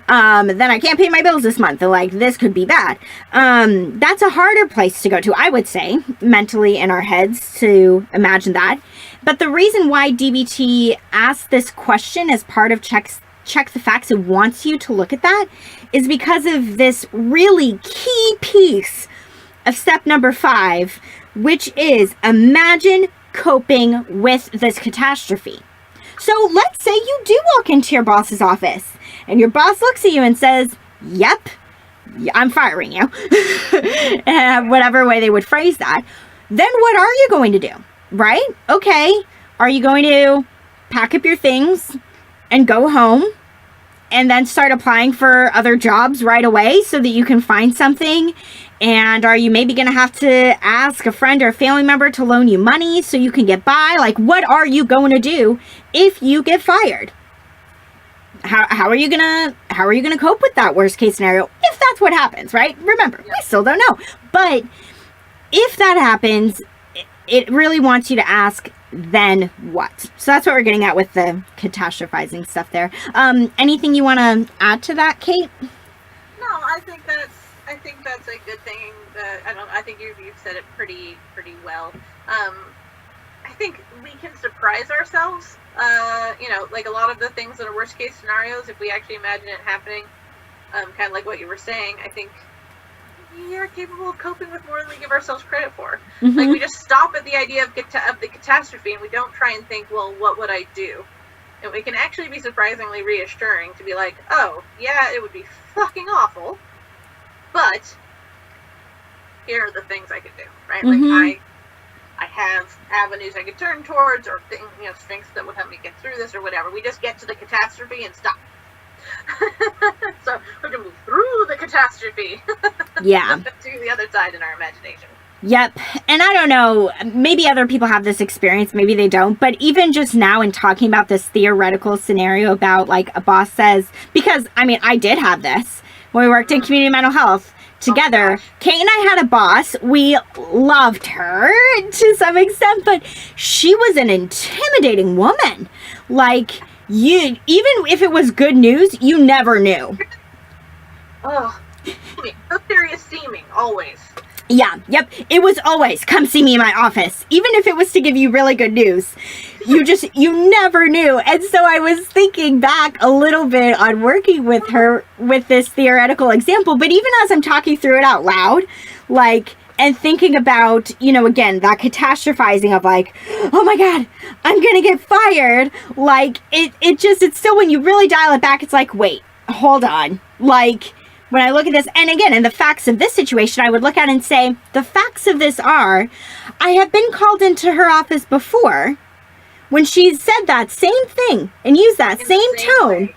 I can't pay my bills this month. Like, this could be bad. That's a harder place to go to, I would say, mentally in our heads to imagine that. But the reason why DBT asks this question as part of Check the Facts and wants you to look at that is because of this really key piece of step number 5, which is imagine coping with this catastrophe. So let's say you do walk into your boss's office and your boss looks at you and says, yep, I'm firing you. Whatever way they would phrase that. Then what are you going to do? Right? Okay. Are you going to pack up your things and go home and then start applying for other jobs right away so that you can find something? And are you maybe going to have to ask a friend or a family member to loan you money so you can get by? Like, what are you going to do if you get fired? How are you gonna cope with that worst case scenario if that's what happens, right? Remember, we still don't know. But if that happens, it really wants you to ask, then what? So that's what we're getting at with the catastrophizing stuff there. Anything you want to add to that, Kate? No, I think that's a good thing. I think you've said it pretty well. I think we can surprise ourselves. Like a lot of the things that are worst case scenarios, if we actually imagine it happening, kind of like what you were saying, I think we are capable of coping with more than we give ourselves credit for. Mm-hmm. Like, we just stop at the idea of the catastrophe, and we don't try and think, well, what would I do? And it can actually be surprisingly reassuring to be like, oh, yeah, it would be fucking awful, but here are the things I could do, right? Mm-hmm. Like, I have avenues I could turn towards, or things, strengths that would help me get through this, or whatever. We just get to the catastrophe and stop. So we're gonna move through the catastrophe. Yeah. To the other side in our imagination. Yep. And I don't know, maybe other people have this experience, maybe they don't, but even just now in talking about this theoretical scenario about, like, a boss says, because, I mean, I did have this when we worked in community mental health together. Kate and I had a boss. We loved her to some extent, but she was an intimidating woman. Like, even if it was good news, you never knew. Oh, so serious seeming, always. Yeah, yep. It was always, come see me in my office. Even if it was to give you really good news. You never knew. And so I was thinking back a little bit on working with her with this theoretical example. But even as I'm talking through it out loud, like, and thinking about, again, that catastrophizing of like, oh my God, I'm going to get fired. Like, it's still, when you really dial it back, it's like, wait, hold on. Like, when I look at this, and again, in the facts of this situation, I would look at it and say, the facts of this are, I have been called into her office before when she said that same thing and used that same tone,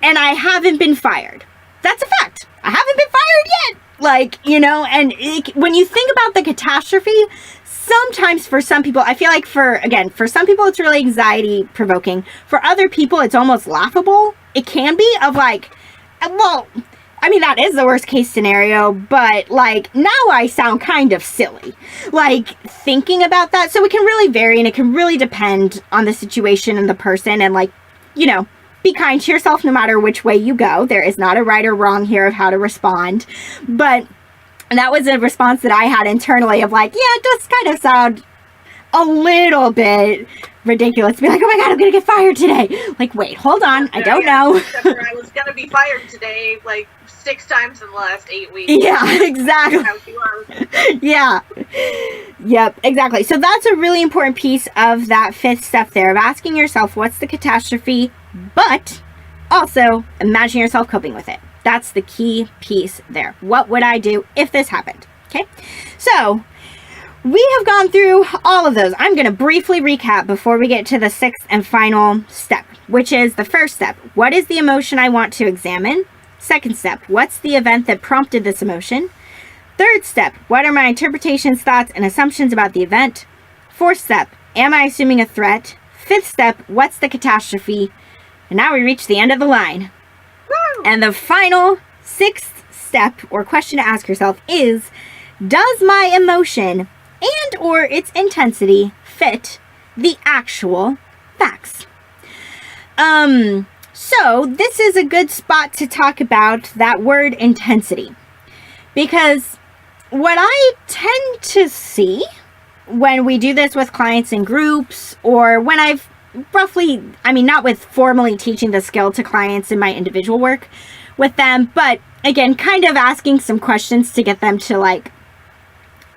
and I haven't been fired. That's a fact. I haven't been fired yet. Like, and when you think about the catastrophe, sometimes for some people, I feel like for some people, it's really anxiety provoking. For other people, it's almost laughable. It can be of like, well, I mean, that is the worst case scenario, but like, now I sound kind of silly, like, thinking about that. So it can really vary, and it can really depend on the situation and the person, and like, be kind to yourself no matter which way you go. There is not a right or wrong here of how to respond. But that was a response that I had internally of like, yeah, it does kind of sound a little bit ridiculous to be like, oh my God, I'm going to get fired today. Like, wait, hold on. I don't know. I was going to be fired today, like 6 times in the last 8 weeks. Yeah, exactly. Yeah. Yep, exactly. So that's a really important piece of that 5th step there of asking yourself, what's the catastrophe? But also imagine yourself coping with it. That's the key piece there. What would I do if this happened? Okay. So we have gone through all of those. I'm going to briefly recap before we get to the 6th and final step, which is the first step. What is the emotion I want to examine? Second step, what's the event that prompted this emotion? Third step, what are my interpretations, thoughts, and assumptions about the event? Fourth step, am I assuming a threat? Fifth step, what's the catastrophe? And now we reach the end of the line. Woo! And the final 6th step or question to ask yourself is, does my emotion and or its intensity fit the actual facts? So this is a good spot to talk about that word intensity, because what I tend to see when we do this with clients in groups, or when I've not with formally teaching the skill to clients in my individual work with them, but again, kind of asking some questions to get them to like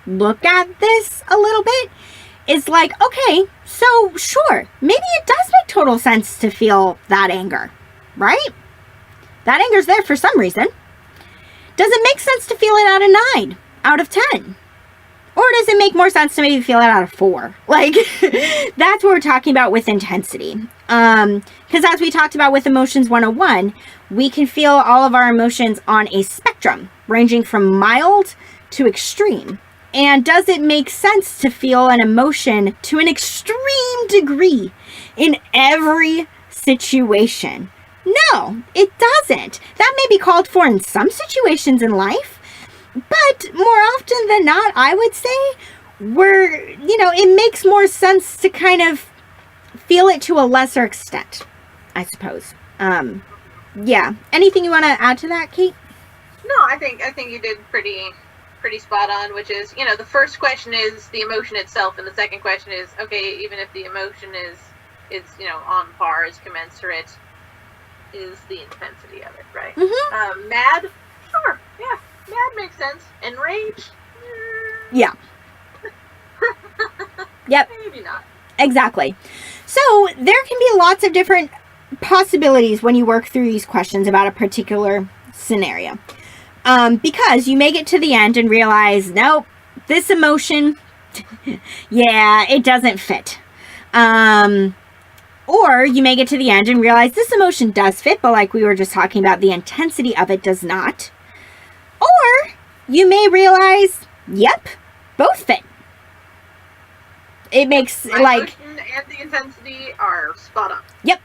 look at this a little bit, is like, okay, so sure, maybe it does make total sense to feel that anger, right? That anger's there for some reason. Does it make sense to feel it out of 9 out of 10? Or does it make more sense to maybe feel it out of 4? Like, that's what we're talking about with intensity. Because as we talked about with Emotions 101, we can feel all of our emotions on a spectrum, ranging from mild to extreme. And does it make sense to feel an emotion to an extreme degree in every situation? No, it doesn't. That may be called for in some situations in life, but more often than not, I would say, it makes more sense to kind of feel it to a lesser extent, I suppose. Yeah. Anything you want to add to that, Kate? No, I think you did pretty pretty spot on, which is, the first question is the emotion itself, and the second question is, okay, even if the emotion is on par, is commensurate, is the intensity of it, right? Mm-hmm. Mad? Sure, yeah, mad makes sense. Enraged? Yeah. Yep. Maybe not. Exactly. So there can be lots of different possibilities when you work through these questions about a particular scenario. Because you may get to the end and realize, nope, this emotion, yeah, it doesn't fit. Or you may get to the end and realize this emotion does fit, but like we were just talking about, the intensity of it does not. Or you may realize, yep, both fit. It makes My like... emotion and the intensity are spot on. Yep.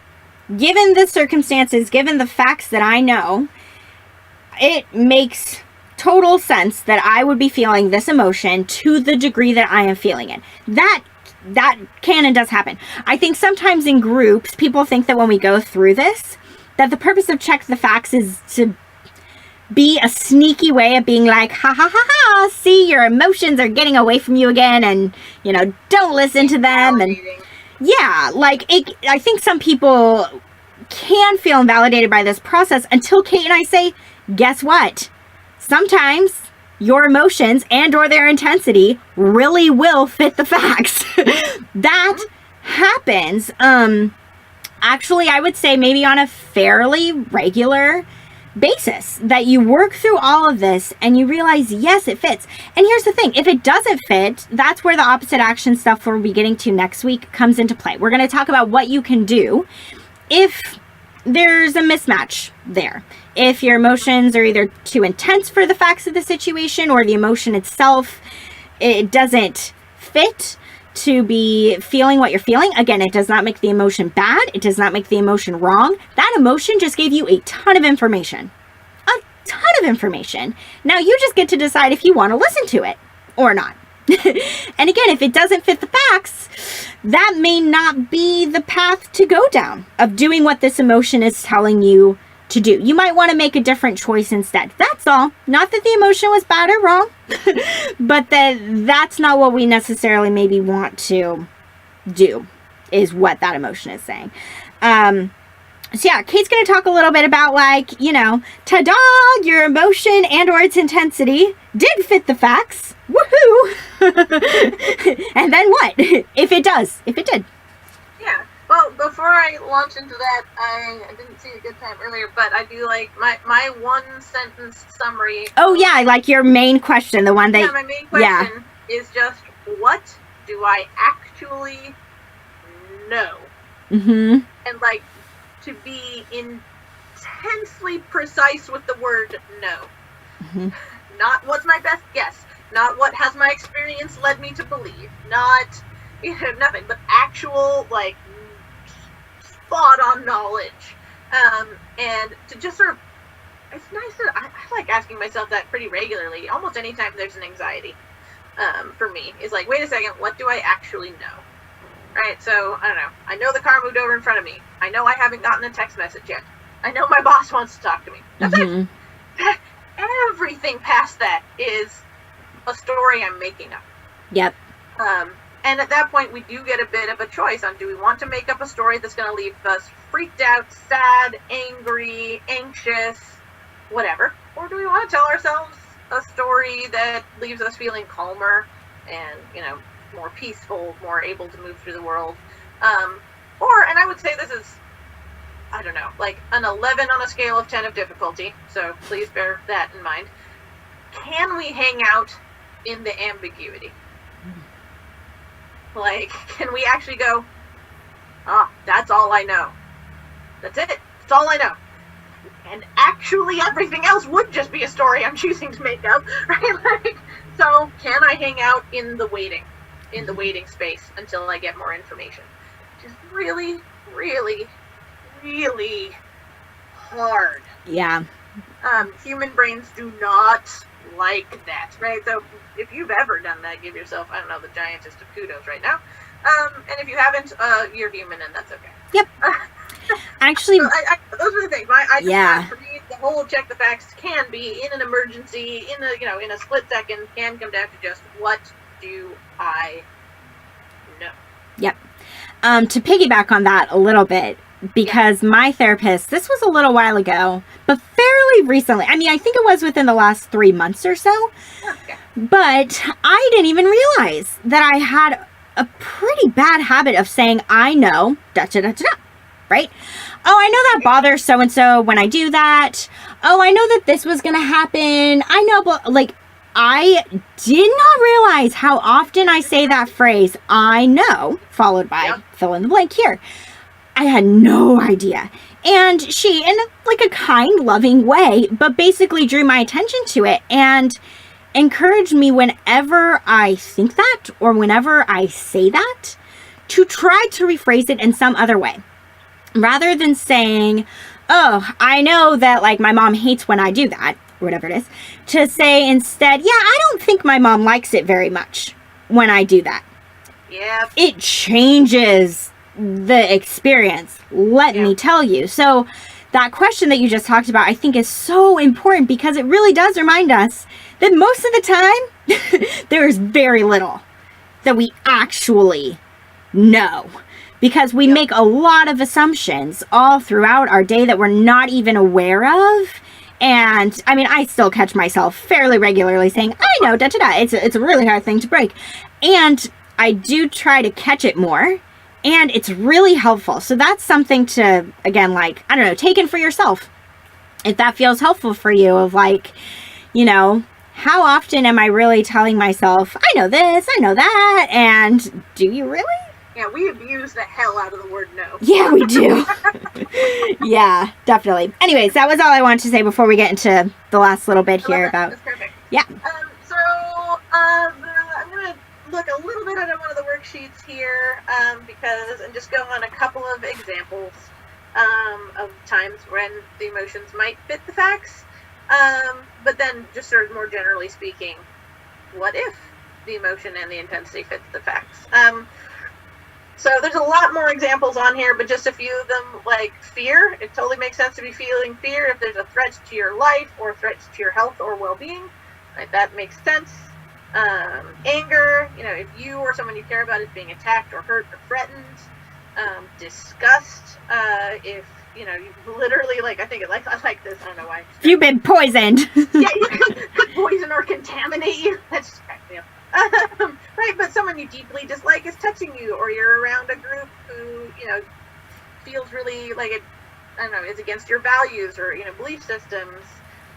Given the circumstances, given the facts that I know, it makes total sense that I would be feeling this emotion to the degree that I am feeling it. That can and does happen. I think sometimes in groups, people think that when we go through this, that the purpose of Check the Facts is to be a sneaky way of being like, ha ha ha ha, see, your emotions are getting away from you again, and, don't listen to them. And yeah, like, I think some people can feel invalidated by this process until Kate and I say, guess what? Sometimes your emotions and or their intensity really will fit the facts. That happens. Actually, I would say maybe on a fairly regular basis, that you work through all of this and you realize, yes, it fits. And here's the thing, if it doesn't fit, that's where the opposite action stuff we'll be getting to next week comes into play. We're going to talk about what you can do if there's a mismatch there. If your emotions are either too intense for the facts of the situation, or the emotion itself, it doesn't fit to be feeling what you're feeling. Again, it does not make the emotion bad. It does not make the emotion wrong. That emotion just gave you a ton of information. A ton of information. Now you just get to decide if you want to listen to it or not. And again, if it doesn't fit the facts, that may not be the path to go down of doing what this emotion is telling you to do. You might want to make a different choice instead. That's all. Not that the emotion was bad or wrong, but that's not what we necessarily maybe want to do, is what that emotion is saying. So yeah, Kate's going to talk a little bit about, like, ta-da, your emotion and or its intensity did fit the facts. Woohoo! And then what? If it did. Yeah. Well, before I launch into that, I didn't see a good time earlier, but I do like my one sentence summary. Oh yeah, like your main question, the one that... Yeah, my main question is just, what do I actually know? Mm-hmm. And like, to be intensely precise with the word no. Mm-hmm. Not what's my best guess. Not what has my experience led me to believe. Not, nothing, but actual, like, spot on knowledge. And to just sort of, it's nice that I like asking myself that pretty regularly. Almost anytime there's an anxiety, for me, is like, wait a second, what do I actually know? Right, so, I don't know. I know the car moved over in front of me. I know I haven't gotten a text message yet. I know my boss wants to talk to me. That's it. Everything past that is a story I'm making up. Yep. And at that point, we do get a bit of a choice on, do we want to make up a story that's going to leave us freaked out, sad, angry, anxious, whatever? Or do we want to tell ourselves a story that leaves us feeling calmer and, more peaceful, more able to move through the world? And I would say this is, I don't know, like an 11 on a scale of 10 of difficulty, so please bear that in mind. Can we hang out in the ambiguity? Like, can we actually go, that's all I know. That's it. That's all I know. And actually everything else would just be a story I'm choosing to make up, right? Like, so can I hang out in the waiting space until I get more information? Which is really, really, really hard. Yeah. Human brains do not like that, right? So if you've ever done that, give yourself, I don't know, the giantest of kudos right now. And if you haven't, you're human and that's okay. Yep. Actually, So those are the things. Yeah. For me, the whole check the facts can be in an emergency, in a split second, can come down to just what do I know? Yep. To piggyback on that a little bit, because my therapist, this was a little while ago, but fairly recently. I mean, I think it was within the last 3 months or so. Okay. But I didn't even realize that I had a pretty bad habit of saying, I know, right? Oh, I know that bothers so-and-so when I do that. Oh, I know that this was going to happen. I know, but like, I did not realize how often I say that phrase, I know, followed by fill in the blank here. I had no idea. And she, in like a kind, loving way, but basically drew my attention to it and encouraged me whenever I think that or whenever I say that to try to rephrase it in some other way. Rather than saying, oh, I know that like my mom hates when I do that, or whatever it is, to say instead, yeah, I don't think my mom likes it very much when I do that. Yeah. It changes the experience, let me tell you. So that question that you just talked about, I think is so important because it really does remind us that most of the time, there's very little that we actually know. Because we make a lot of assumptions all throughout our day that we're not even aware of. And I mean, I still catch myself fairly regularly saying, I know, It's a really hard thing to break. And I do try to catch it more. And it's really helpful. So that's something to, again, like, I don't know, take in for yourself. If that feels helpful for you, of like, you know, how often am I really telling myself, I know this, I know that, and do you really? Yeah, we abuse the hell out of the word no. Yeah, we do. Yeah, definitely. Anyways, that was all I wanted to say before we get into the last little bit here about... That's perfect. Yeah. I'm going to look a little bit at one of the worksheets here and just go on a couple of examples of times when the emotions might fit the facts. But then just sort of more generally speaking, what if the emotion and the intensity fits the facts? So there's a lot more examples on here, but just a few of them, like fear. It totally makes sense to be feeling fear if there's a threat to your life or threats to your health or well-being. Like, that makes sense. Anger, if you or someone you care about is being attacked or hurt or threatened. Disgust, if, you literally, like, I like this, I don't know why. You've been poisoned. Yeah, you could poison or contaminate you. That's just cracks me up. Right, but someone you deeply dislike is touching you, or you're around a group who, feels really like it, I don't know, is against your values or, belief systems.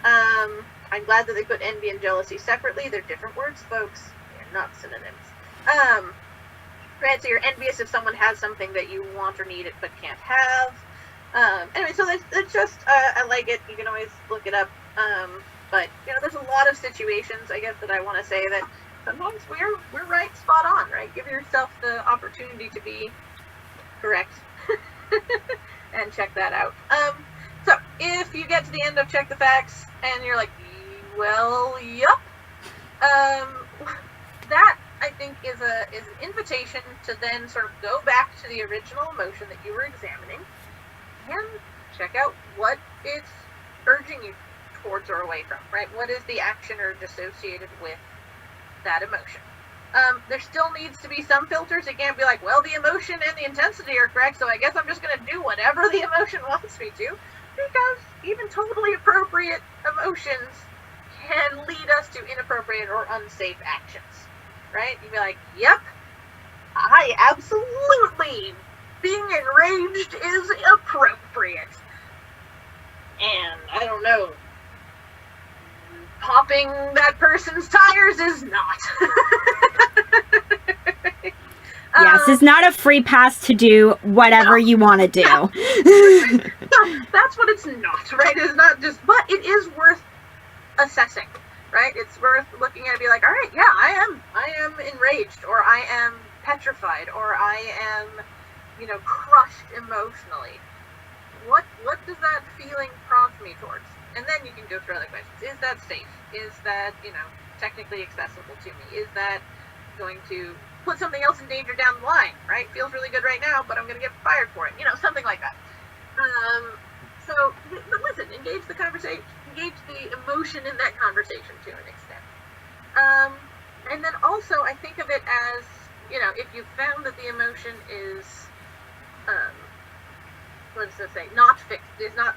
I'm glad that they put envy and jealousy separately. They're different words, folks. They're not synonyms. Right, so you're envious if someone has something that you want or need it but can't have. Anyway, so it's just, I like it. You can always look it up. But, there's a lot of situations, I guess, that I want to say that sometimes we're right, spot on, right? Give yourself the opportunity to be correct and check that out. So if you get to the end of Check the Facts and you're like, well, yup, that I think is an invitation to then sort of go back to the original emotion that you were examining and check out what it's urging you towards or away from, right? What is the action urge associated with that emotion? There still needs to be some filters. It can't be like, well, the emotion and the intensity are correct, so I guess I'm just going to do whatever the emotion wants me to, because even totally appropriate emotions can lead us to inappropriate or unsafe actions, right? You'd be like, yep, I absolutely, being enraged is appropriate. And, I don't know, popping that person's tires is not. Yes, it's not a free pass to do whatever you want to do. That's what it's not, right? It's not just, but it is worth assessing, right? It's worth looking at and be like, all right, yeah, I am enraged, or I am petrified, or I am, crushed emotionally. What does that feeling prompt me towards? And then you can go through other questions. Is that safe? Is that, technically accessible to me? Is that going to put something else in danger down the line, right? Feels really good right now, but I'm going to get fired for it. Something like that. But listen, engage the conversation, engage the emotion in that conversation to an extent. And then also, I think of it as, if you found that the emotion is, what does it say, not fixed, is not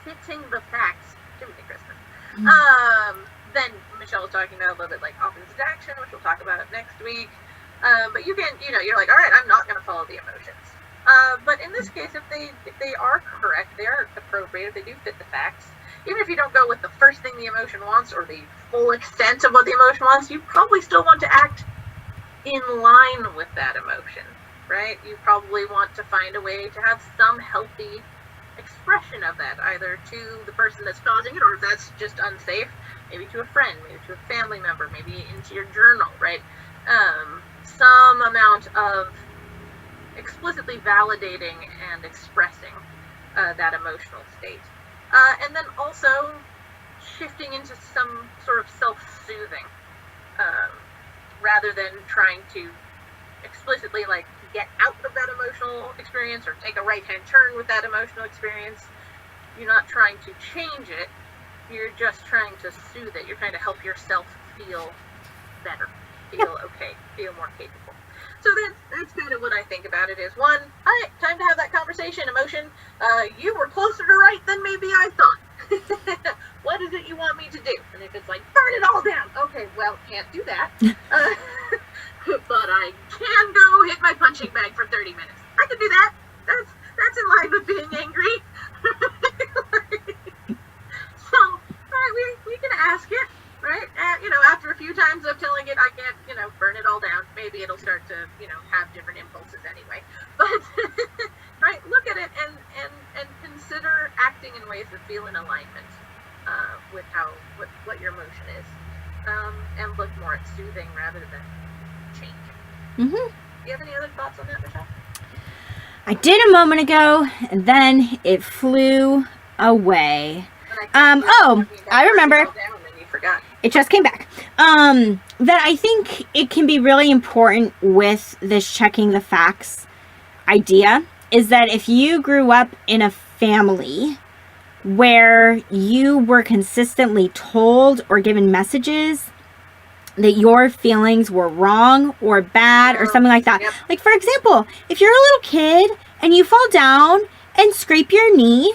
fitting the facts, Jiminy Christmas. Then Michelle was talking about a little bit like opposite action, which we'll talk about next week. But you can, you're like, all right, I'm not going to follow the emotions. But in this case, if they are correct, they are appropriate, if they do fit the facts, even if you don't go with the first thing the emotion wants or the full extent of what the emotion wants, you probably still want to act in line with that emotion, right? You probably want to find a way to have some healthy expression of that, either to the person that's causing it, or if that's just unsafe, maybe to a friend, maybe to a family member, maybe into your journal, right? Some amount of explicitly validating and expressing that emotional state. And then also shifting into some sort of self-soothing, rather than trying to explicitly get out of that emotional experience or take a right-hand turn with that emotional experience. You're not trying to change it, you're just trying to soothe it. You're trying to help yourself feel better, feel okay, feel more capable. So that's kind of what I think about it is, one, all right, time to have that conversation, emotion. You were closer to right than maybe I thought. What is it you want me to do? And if it's like, burn it all down. Okay, well, can't do that. But I can go hit my punching bag for 30 minutes. I can do that. That's in line with being angry. So, all right, we can ask it, right? After a few times of telling it I can't, burn it all down, maybe it'll start to, have different impulses anyway. But, right, look at it and consider acting in ways that feel in alignment with what your emotion is. And look more at soothing rather than change. Mm-hmm. Do you have any other thoughts on that, Michelle? I did a moment ago, and then it flew away. I remember. It just came back. That I think it can be really important with this checking the facts idea is that if you grew up in a family where you were consistently told or given messages that your feelings were wrong or bad or something like that. Yep. Like, for example, if you're a little kid and you fall down and scrape your knee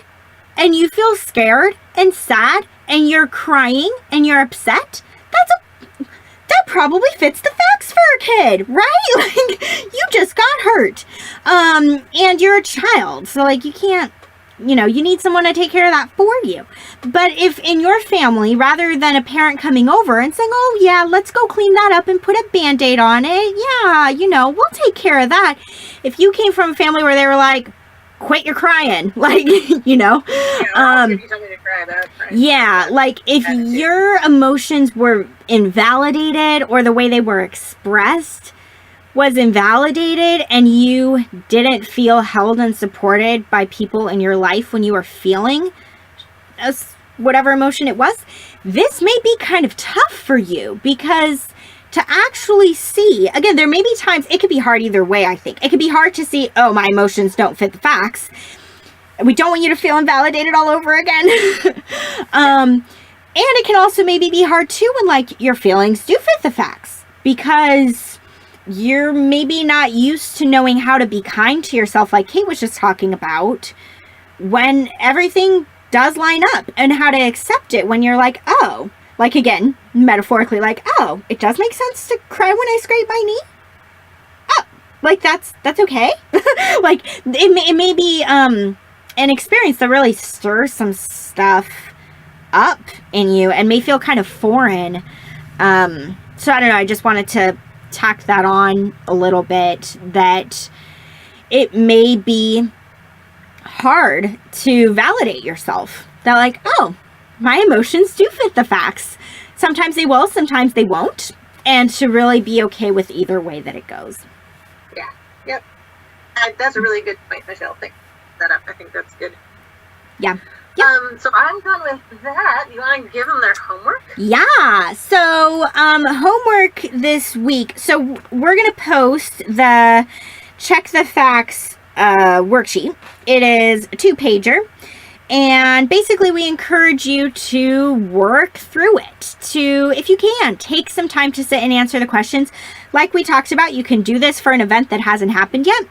and you feel scared and sad and you're crying and you're upset, that probably fits the facts for a kid, right? Like, you just got hurt. And you're a child, so you can't, you need someone to take care of that for you. But if in your family, rather than a parent coming over and saying, oh yeah, let's go clean that up and put a Band-Aid on it. Yeah, we'll take care of that. If you came from a family where they were like, quit your crying, if your emotions were invalidated or the way they were expressed was invalidated and you didn't feel held and supported by people in your life when you were feeling whatever emotion it was, this may be kind of tough for you because to actually see, again, there may be times, it could be hard either way, I think. It could be hard to see, oh, my emotions don't fit the facts. We don't want you to feel invalidated all over again. And it can also maybe be hard too when your feelings do fit the facts because you're maybe not used to knowing how to be kind to yourself, like Kate was just talking about, when everything does line up, and how to accept it when you're like, oh, again, metaphorically, oh, it does make sense to cry when I scrape my knee. Oh, that's okay. It may be an experience that really stirs some stuff up in you and may feel kind of foreign. So I don't know, I just wanted to tack that on a little bit, that it may be hard to validate yourself. That oh, my emotions do fit the facts. Sometimes they will, sometimes they won't. And to really be okay with either way that it goes. Yeah. Yep. That's a really good point, Michelle. Thank that up. I think that's good. Yeah. Yep. So I'm done with that. You want to give them their homework? Yeah. So, homework this week. So we're going to post the check the facts worksheet. It is a 2-pager. And basically, we encourage you to work through it. To, if you can, take some time to sit and answer the questions. Like we talked about, you can do this for an event that hasn't happened yet.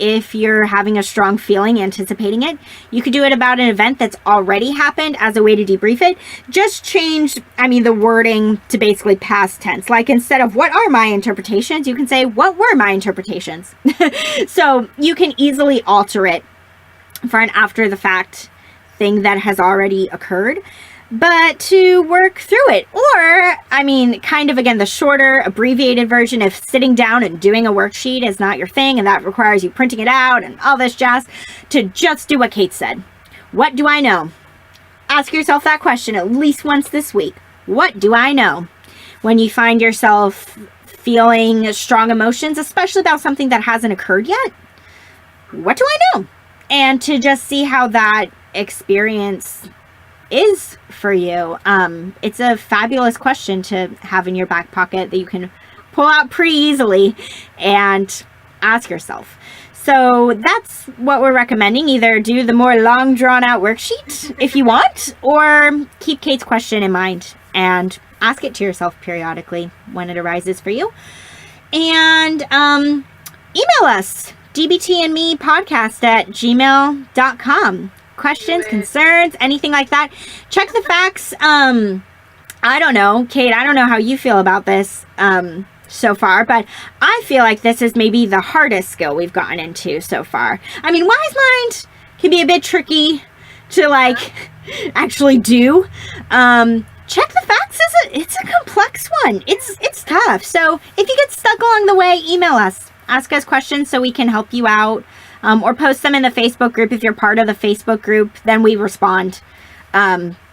If you're having a strong feeling, anticipating it, you could do it about an event that's already happened as a way to debrief it. Just change, the wording to basically past tense. Like, instead of what are my interpretations, you can say what were my interpretations. So you can easily alter it for an after the fact thing that has already occurred, but to work through it. Or, kind of, again, the shorter, abbreviated version, if sitting down and doing a worksheet is not your thing and that requires you printing it out and all this jazz, to just do what Kate said. What do I know? Ask yourself that question at least once this week. What do I know? When you find yourself feeling strong emotions, especially about something that hasn't occurred yet, what do I know? And to just see how that experience is for you. It's a fabulous question to have in your back pocket that you can pull out pretty easily and ask yourself. So that's what we're recommending. Either do the more long drawn out worksheet if you want, or keep Kate's question in mind and ask it to yourself periodically when it arises for you. And email us, dbtandmepodcast@gmail.com. Questions, concerns, anything like that. Check the facts. I don't know, Kate, I don't know how you feel about this so far, but I feel like this is maybe the hardest skill we've gotten into so far. Wise mind can be a bit tricky to actually do. Check the facts. It's a complex one. It's tough. So if you get stuck along the way, email us. Ask us questions so we can help you out. Or post them in the Facebook group. If you're part of the Facebook group, then we respond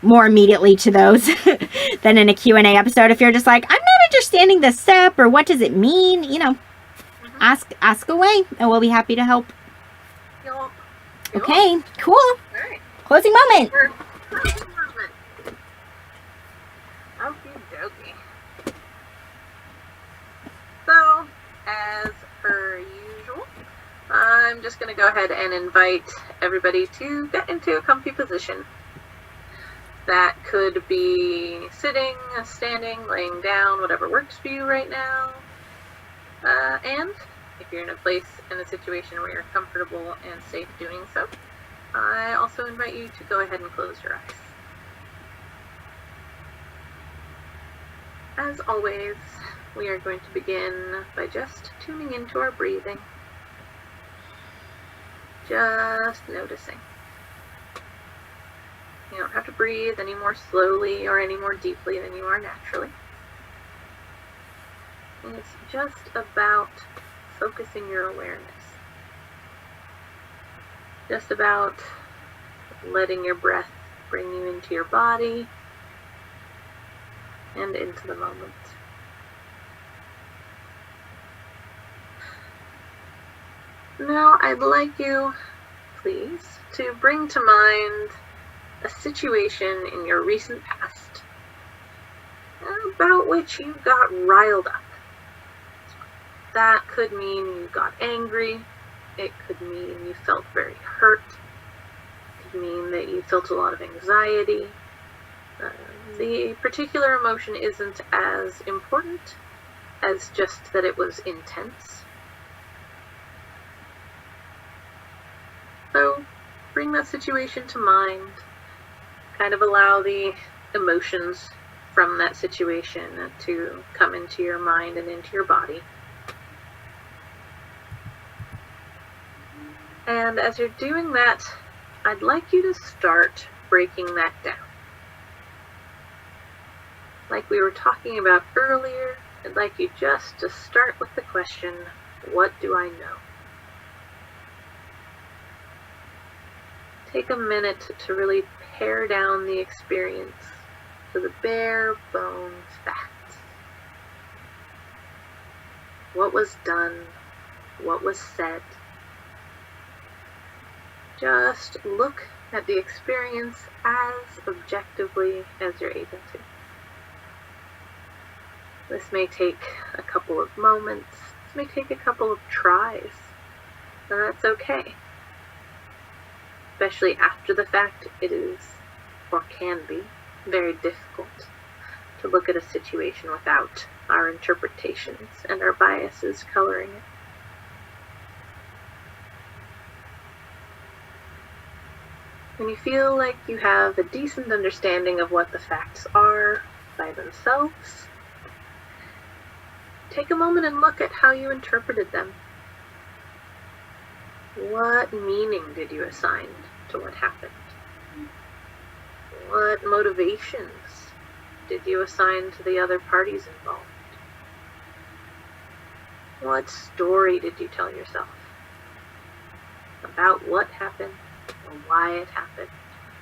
more immediately to those than in a Q&A episode. If you're just like, I'm not understanding this step, or what does it mean, ask away, and we'll be happy to help. Yup. Okay, cool. All right. Closing moment. Okie dokie. So, as per usual, I'm just going to go ahead and invite everybody to get into a comfy position. That could be sitting, standing, laying down, whatever works for you right now. And if you're in a situation where you're comfortable and safe doing so, I also invite you to go ahead and close your eyes. As always, we are going to begin by just tuning into our breathing. Just noticing. You don't have to breathe any more slowly or any more deeply than you are naturally. And it's just about focusing your awareness. Just about letting your breath bring you into your body and into the moment. Now, I'd like you, please, to bring to mind a situation in your recent past about which you got riled up. That could mean you got angry. It could mean you felt very hurt. It could mean that you felt a lot of anxiety. The particular emotion isn't as important as just that it was intense. So bring that situation to mind. Kind of allow the emotions from that situation to come into your mind and into your body. And as you're doing that, I'd like you to start breaking that down. Like we were talking about earlier, I'd like you just to start with the question, what do I know? Take a minute to really pare down the experience to the bare bones facts. What was done? What was said? Just look at the experience as objectively as you're able to. This may take a couple of moments. This may take a couple of tries. And that's okay. Especially after the fact, it is, or can be, very difficult to look at a situation without our interpretations and our biases coloring it. When you feel like you have a decent understanding of what the facts are by themselves, take a moment and look at how you interpreted them. What meaning did you assign to what happened? What motivations did you assign to the other parties involved? What story did you tell yourself about what happened, or why it happened,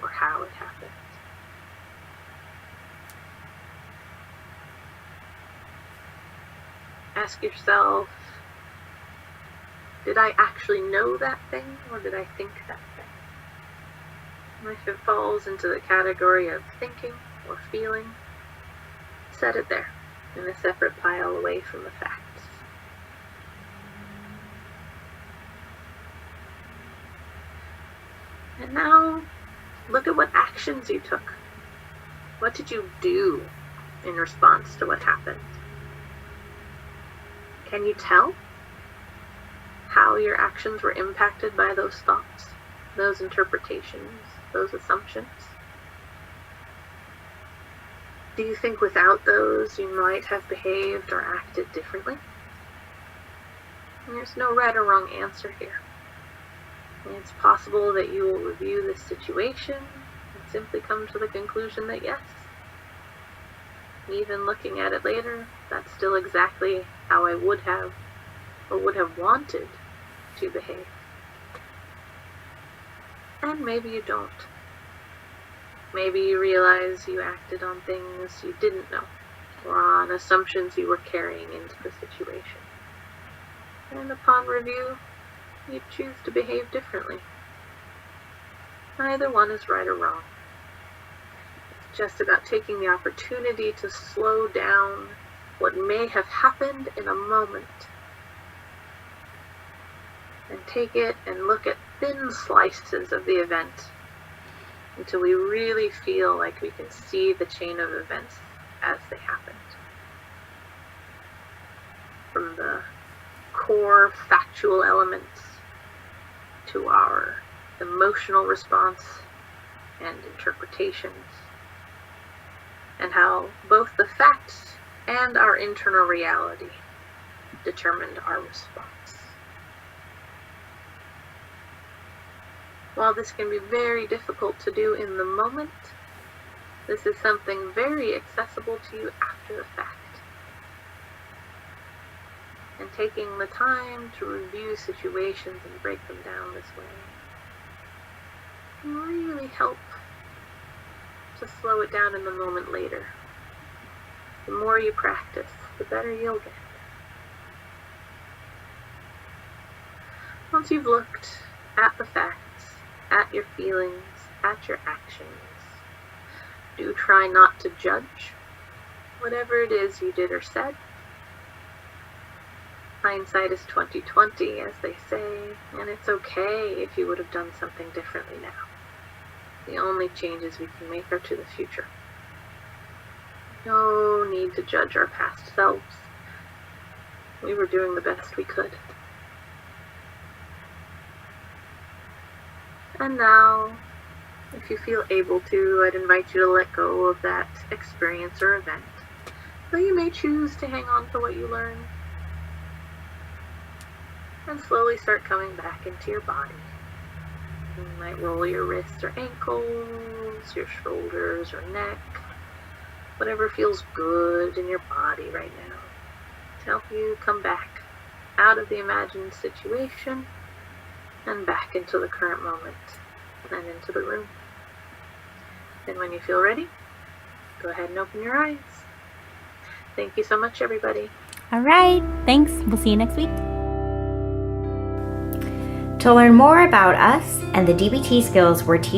or how it happened? Ask yourself, did I actually know that thing, or did I think that thing? And if it falls into the category of thinking or feeling, set it there in a separate pile away from the facts. And now, look at what actions you took. What did you do in response to what happened? Can you tell how your actions were impacted by those thoughts, those interpretations, those assumptions? Do you think without those you might have behaved or acted differently? There's no right or wrong answer here. It's possible that you will review this situation and simply come to the conclusion that yes, even looking at it later, that's still exactly how I would have or would have wanted to behave. And maybe you don't. Maybe you realize you acted on things you didn't know, or on assumptions you were carrying into the situation. And upon review, you choose to behave differently. Neither one is right or wrong. It's just about taking the opportunity to slow down what may have happened in a moment and take it and look at thin slices of the event until we really feel like we can see the chain of events as they happened. From the core factual elements to our emotional response and interpretations, and how both the facts and our internal reality determined our response. While this can be very difficult to do in the moment, this is something very accessible to you after the fact. And taking the time to review situations and break them down this way can really help to slow it down in the moment later. The more you practice, the better you'll get. Once you've looked at the facts, at your feelings, at your actions, do try not to judge whatever it is you did or said. Hindsight is 20/20, as they say, and it's okay if you would have done something differently now. The only changes we can make are to the future. No need to judge our past selves. We were doing the best we could. And now, if you feel able to, I'd invite you to let go of that experience or event, though you may choose to hang on to what you learned, and slowly start coming back into your body. You might roll your wrists or ankles, your shoulders or neck, whatever feels good in your body right now, to help you come back out of the imagined situation and back into the current moment and into the room. And when you feel ready, go ahead and open your eyes. Thank you so much, everybody. All right. Thanks. We'll see you next week. To learn more about us and the DBT skills we're teaching